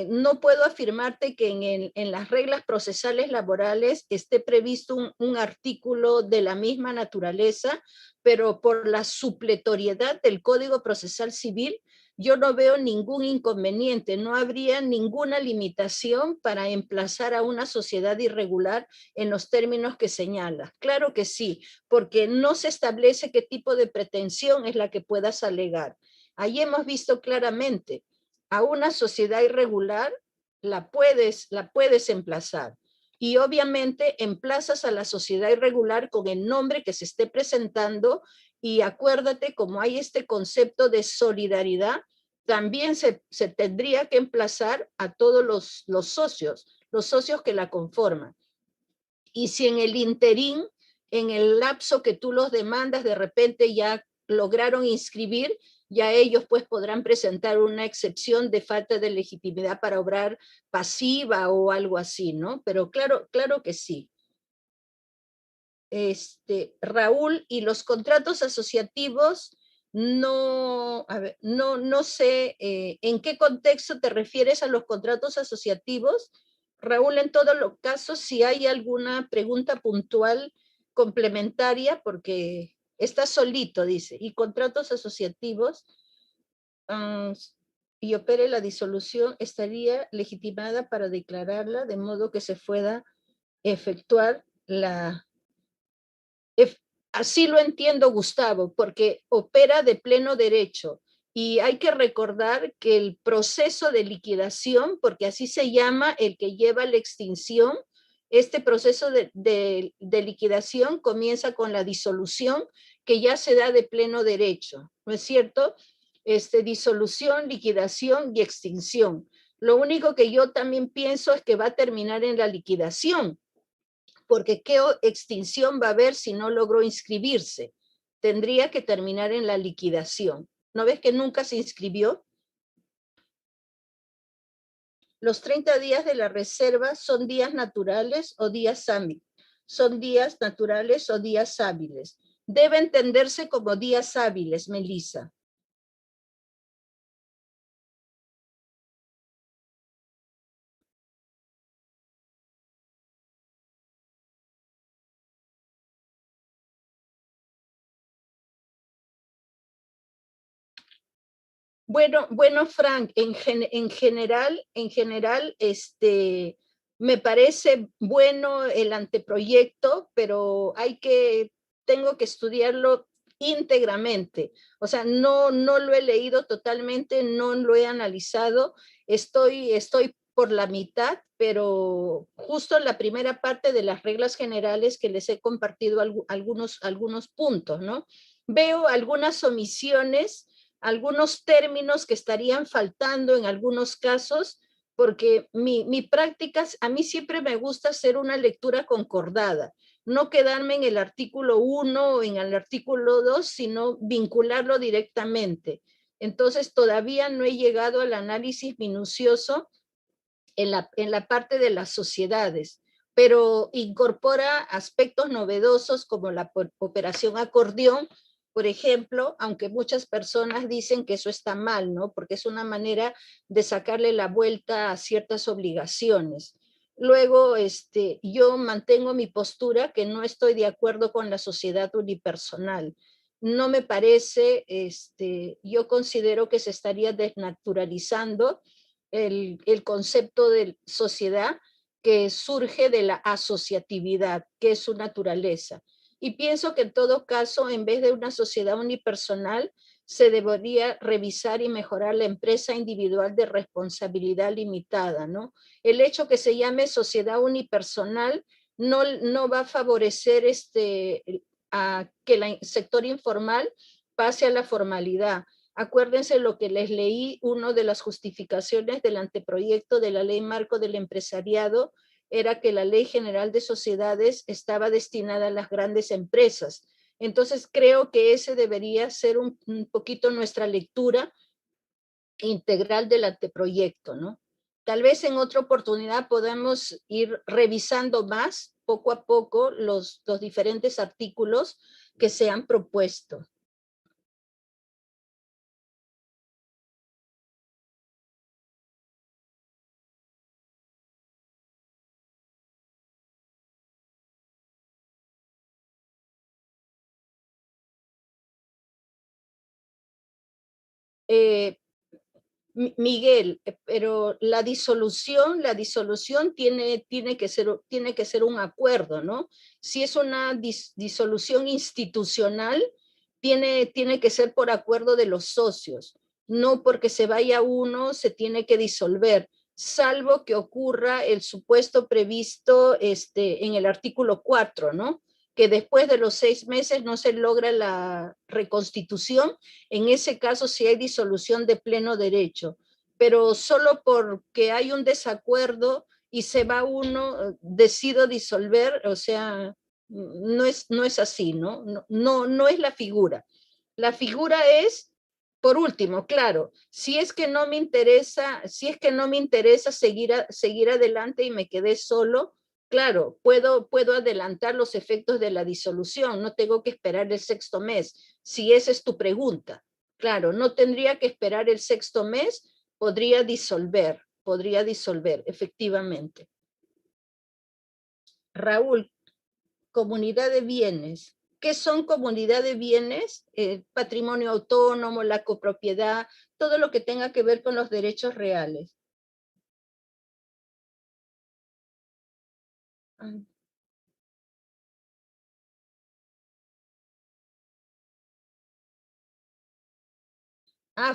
no puedo afirmarte que en las reglas procesales laborales esté previsto un artículo de la misma naturaleza, pero por la supletoriedad del Código Procesal Civil, yo no veo ningún inconveniente, no habría ninguna limitación para emplazar a una sociedad irregular en los términos que señala. Claro que sí, porque no se establece qué tipo de pretensión es la que puedas alegar. Ahí hemos visto claramente, a una sociedad irregular la puedes emplazar y obviamente emplazas a la sociedad irregular con el nombre que se esté presentando y acuérdate, como hay este concepto de solidaridad, también se tendría que emplazar a todos los socios que la conforman. Y si en el interín, en el lapso que tú los demandas, de repente ya lograron inscribir, ya ellos pues podrán presentar una excepción de falta de legitimidad para obrar pasiva o algo así, ¿no? Pero claro que sí. Raúl, y los contratos asociativos, no, a ver, no sé en qué contexto te refieres a los contratos asociativos. Raúl, en todos los casos, si hay alguna pregunta puntual complementaria, porque está solito, dice, y contratos asociativos, uh, y opere la disolución, estaría legitimada para declararla de modo que se pueda efectuar así lo entiendo, Gustavo, porque opera de pleno derecho. Y hay que recordar que el proceso de liquidación, porque así se llama el que lleva a la extinción, este proceso de liquidación comienza con la disolución, que ya se da de pleno derecho, ¿no es cierto? Disolución, liquidación y extinción. Lo único que yo también pienso es que va a terminar en la liquidación, porque qué extinción va a haber si no logró inscribirse. Tendría que terminar en la liquidación. ¿No ves que nunca se inscribió? Los 30 días de la reserva son días naturales o días hábiles. Son días naturales o días hábiles. Debe entenderse como días hábiles, Melissa. Bueno, Frank, en general, me parece bueno el anteproyecto, pero tengo que estudiarlo íntegramente. O sea, no lo he leído totalmente, no lo he analizado. Estoy por la mitad, pero justo en la primera parte de las reglas generales que les he compartido algunos puntos, ¿no? Veo algunas omisiones, algunos términos que estarían faltando en algunos casos, porque mi práctica, a mí siempre me gusta hacer una lectura concordada, no quedarme en el artículo 1 o en el artículo 2, sino vincularlo directamente. Entonces, todavía no he llegado al análisis minucioso en la parte de las sociedades, pero incorpora aspectos novedosos como la operación acordeón, por ejemplo, aunque muchas personas dicen que eso está mal, ¿no? Porque es una manera de sacarle la vuelta a ciertas obligaciones. Luego, yo mantengo mi postura que no estoy de acuerdo con la sociedad unipersonal. No me parece, yo considero que se estaría desnaturalizando el concepto de sociedad que surge de la asociatividad, que es su naturaleza. Y pienso que en todo caso, en vez de una sociedad unipersonal, se debería revisar y mejorar la empresa individual de responsabilidad limitada, ¿no? El hecho que se llame sociedad unipersonal no va a favorecer a que el sector informal pase a la formalidad. Acuérdense lo que les leí, una de las justificaciones del anteproyecto de la Ley Marco del Empresariado era que la Ley General de Sociedades estaba destinada a las grandes empresas. Entonces creo que ese debería ser un poquito nuestra lectura integral del anteproyecto, ¿no? Tal vez en otra oportunidad podamos ir revisando más, poco a poco, los diferentes artículos que se han propuesto. Eh, Miguel, pero la disolución tiene que ser un acuerdo, ¿no? Si es una disolución institucional, tiene que ser por acuerdo de los socios, no porque se vaya uno, se tiene que disolver, salvo que ocurra el supuesto previsto en el artículo 4, ¿no? Que después de los 6 meses no se logra la reconstitución. En ese caso sí hay disolución de pleno derecho, pero solo porque hay un desacuerdo y se va uno, decido disolver, o sea, no es así, ¿no? No es la figura. La figura es, por último, claro, si es que no me interesa, si es que no me interesa seguir adelante y me quedé solo, claro, puedo adelantar los efectos de la disolución, no tengo que esperar el 6º mes, si esa es tu pregunta. Claro, no tendría que esperar el 6º mes, podría disolver, efectivamente. Raúl, comunidad de bienes. ¿Qué son comunidad de bienes? Patrimonio autónomo, la copropiedad, todo lo que tenga que ver con los derechos reales.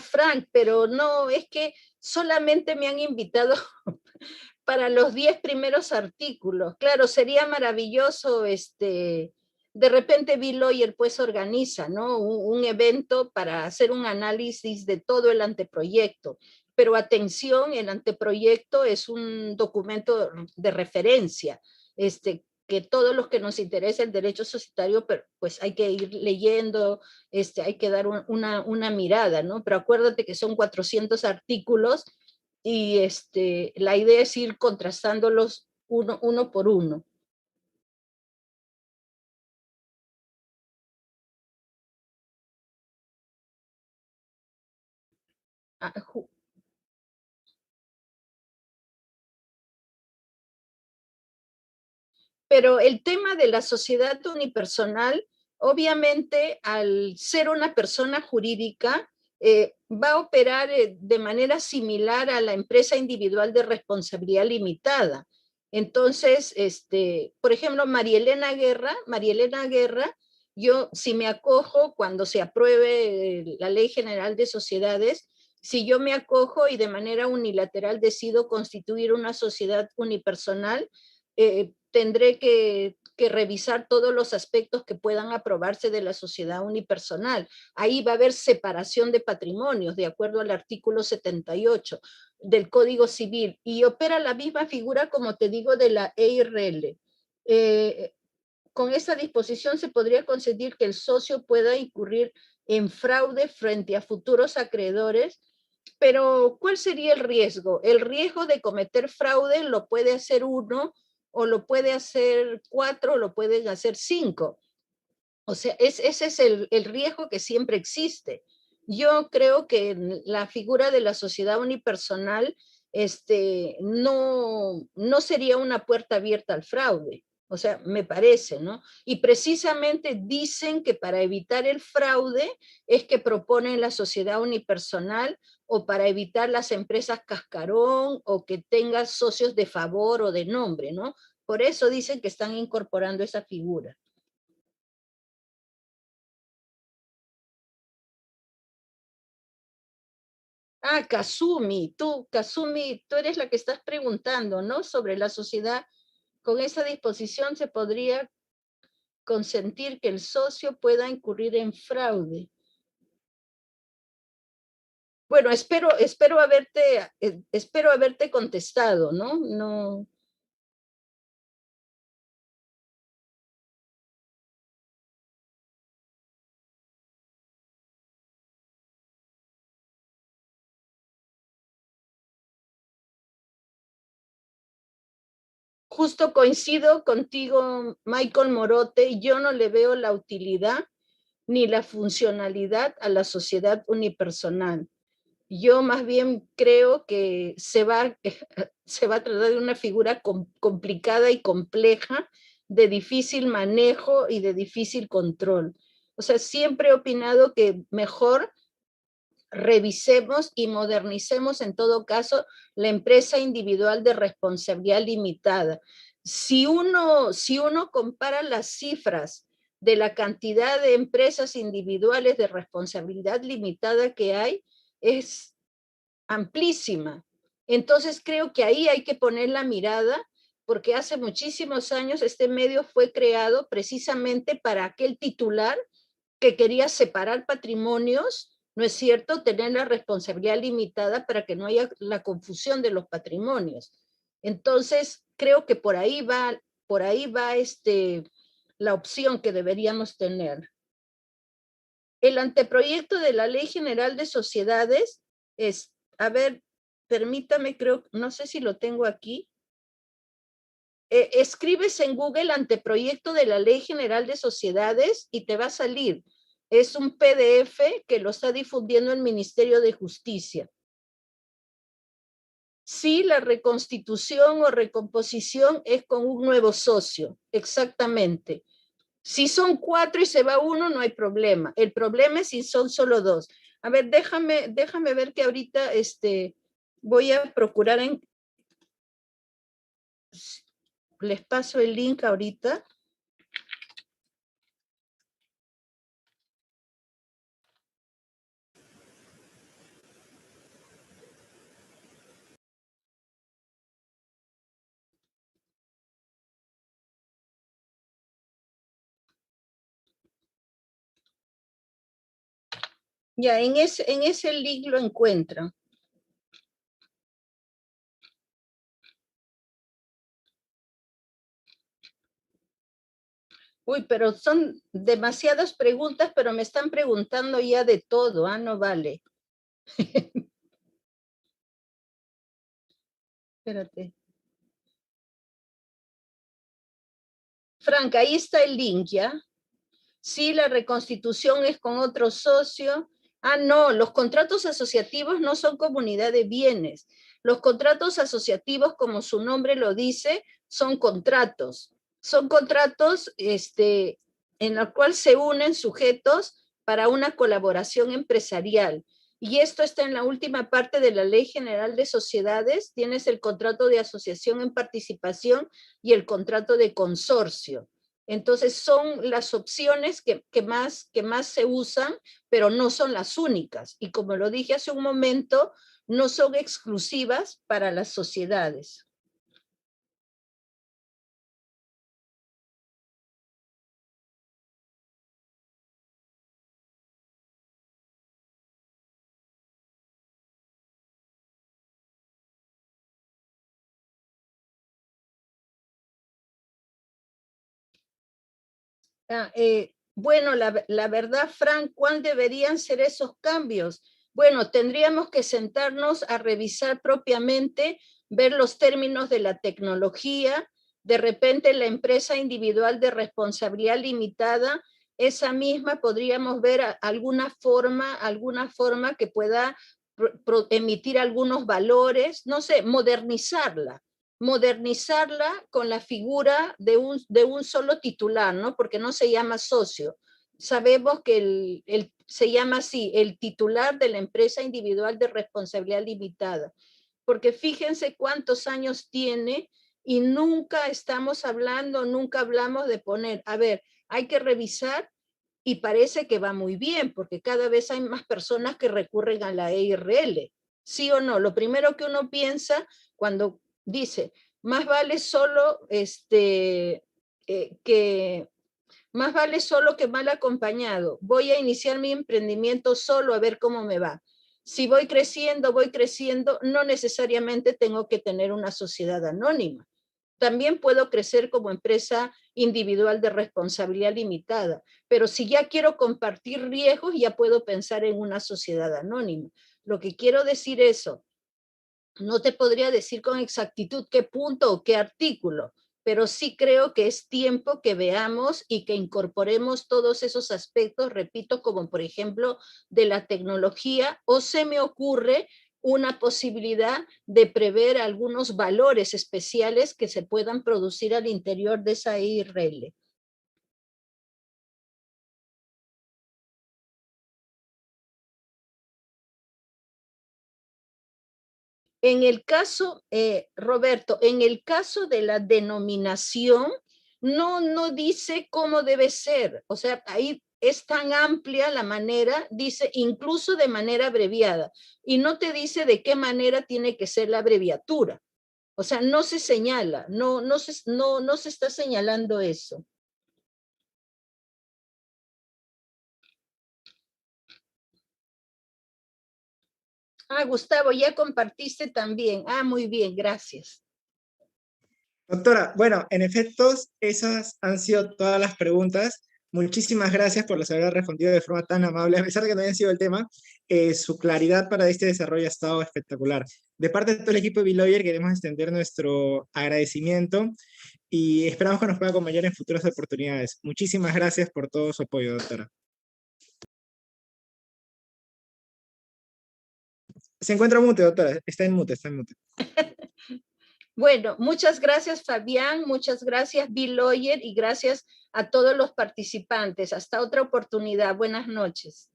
Frank, pero no, es que solamente me han invitado para los 10 primeros artículos. Claro, sería maravilloso, de repente Bill Lawyer pues organiza, ¿no? Un evento para hacer un análisis de todo el anteproyecto. Pero atención, el anteproyecto es un documento de referencia, que todos los que nos interesa el derecho societario, pues hay que ir leyendo, hay que dar una mirada, ¿no? Pero acuérdate que son 400 artículos y la idea es ir contrastándolos uno por uno. Ah, pero el tema de la sociedad unipersonal, obviamente, al ser una persona jurídica, va a operar de manera similar a la empresa individual de responsabilidad limitada. Entonces, por ejemplo, María Elena Guerra, yo si me acojo cuando se apruebe la Ley General de Sociedades, si yo me acojo y de manera unilateral decido constituir una sociedad unipersonal, tendré que revisar todos los aspectos que puedan aprobarse de la sociedad unipersonal. Ahí va a haber separación de patrimonios, de acuerdo al artículo 78 del Código Civil, y opera la misma figura, como te digo, de la EIRL. Con esa disposición se podría conceder que el socio pueda incurrir en fraude frente a futuros acreedores, pero ¿cuál sería el riesgo? El riesgo de cometer fraude lo puede hacer uno, o lo puede hacer 4, o lo pueden hacer 5. O sea, ese es el riesgo que siempre existe. Yo creo que la figura de la sociedad unipersonal no sería una puerta abierta al fraude. O sea, me parece, ¿no? Y precisamente dicen que para evitar el fraude es que proponen la sociedad unipersonal, o para evitar las empresas cascarón, o que tengas socios de favor o de nombre, ¿no? Por eso dicen que están incorporando esa figura. Ah, Kazumi, tú eres la que estás preguntando, ¿no? Sobre la sociedad. Con esa disposición se podría consentir que el socio pueda incurrir en fraude. Bueno, espero haberte contestado, ¿no? No. Justo coincido contigo, Michael Morote, yo no le veo la utilidad ni la funcionalidad a la sociedad unipersonal. Yo más bien creo que se va a tratar de una figura complicada y compleja, de difícil manejo y de difícil control. O sea, siempre he opinado que mejor revisemos y modernicemos en todo caso la empresa individual de responsabilidad limitada. Si uno compara las cifras de la cantidad de empresas individuales de responsabilidad limitada que hay, es amplísima. Entonces creo que ahí hay que poner la mirada, porque hace muchísimos años este medio fue creado precisamente para aquel titular que quería separar patrimonios, ¿no es cierto? Tener la responsabilidad limitada para que no haya la confusión de los patrimonios. Entonces, creo que por ahí va la opción que deberíamos tener. El anteproyecto de la Ley General de Sociedades es, a ver, permítame, creo, no sé si lo tengo aquí. Escribes en Google anteproyecto de la Ley General de Sociedades y te va a salir. Es un PDF que lo está difundiendo el Ministerio de Justicia. Sí, la reconstitución o recomposición es con un nuevo socio, exactamente. Si son 4 y se va uno, no hay problema. El problema es si son solo 2. A ver, déjame ver que ahorita voy a procurar les paso el link ahorita. Ya, en ese link lo encuentran. Uy, pero son demasiadas preguntas, pero me están preguntando ya de todo, no vale. Espérate. Franca, ahí está el link, ¿ya? Sí, la reconstitución es con otro socio. No, los contratos asociativos no son comunidad de bienes. Los contratos asociativos, como su nombre lo dice, son contratos. Son contratos en los cuales se unen sujetos para una colaboración empresarial. Y esto está en la última parte de la Ley General de Sociedades. Tienes el contrato de asociación en participación y el contrato de consorcio. Entonces son las opciones que más se usan, pero no son las únicas. Y como lo dije hace un momento, no son exclusivas para las sociedades. Bueno, la verdad, Frank, ¿cuál deberían ser esos cambios? Bueno, tendríamos que sentarnos a revisar propiamente, ver los términos de la tecnología. De repente la empresa individual de responsabilidad limitada, esa misma podríamos ver alguna forma que pueda emitir algunos valores, no sé, modernizarla, modernizarla con la figura de un solo titular, ¿no? Porque no se llama socio. Sabemos que se llama así, el titular de la empresa individual de responsabilidad limitada. Porque fíjense cuántos años tiene y nunca estamos hablando, nunca hablamos de poner, a ver, hay que revisar y parece que va muy bien, porque cada vez hay más personas que recurren a la EIRL. ¿Sí o no? Lo primero que uno piensa cuando dice, más vale solo más vale solo que mal acompañado. Voy a iniciar mi emprendimiento solo a ver cómo me va. Si voy creciendo, no necesariamente tengo que tener una sociedad anónima. También puedo crecer como empresa individual de responsabilidad limitada, pero si ya quiero compartir riesgos, ya puedo pensar en una sociedad anónima. Lo que quiero decir es eso. No te podría decir con exactitud qué punto o qué artículo, pero sí creo que es tiempo que veamos y que incorporemos todos esos aspectos, repito, como por ejemplo de la tecnología, o se me ocurre una posibilidad de prever algunos valores especiales que se puedan producir al interior de esa IRL. En el caso, Roberto, en el caso de la denominación, no dice cómo debe ser. O sea, ahí es tan amplia la manera, dice incluso de manera abreviada, y no te dice de qué manera tiene que ser la abreviatura. O sea, no se señala, no se está señalando eso. Ah, Gustavo, ya compartiste también. Ah, muy bien, gracias. Doctora, bueno, en efectos, esas han sido todas las preguntas. Muchísimas gracias por haber respondido de forma tan amable, a pesar de que no hayan sido el tema. Su claridad para este desarrollo ha estado espectacular. De parte de todo el equipo de Beloyer queremos extender nuestro agradecimiento y esperamos que nos pueda acompañar en futuras oportunidades. Muchísimas gracias por todo su apoyo, doctora. Se encuentra mute, doctora. Está en mute, está en mute. Bueno, muchas gracias Fabián, muchas gracias Bill Lawyer y gracias a todos los participantes. Hasta otra oportunidad. Buenas noches.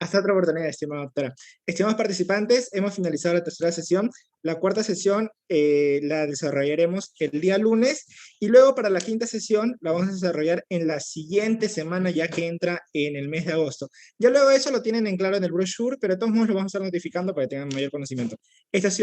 Hasta otra oportunidad, estimada doctora. Estimados participantes, hemos finalizado la tercera sesión. La cuarta sesión la desarrollaremos el día lunes y luego para la quinta sesión la vamos a desarrollar en la siguiente semana ya que entra en el mes de agosto. Ya luego eso lo tienen en claro en el brochure, pero de todos modos lo vamos a estar notificando para que tengan mayor conocimiento. Esta ha sido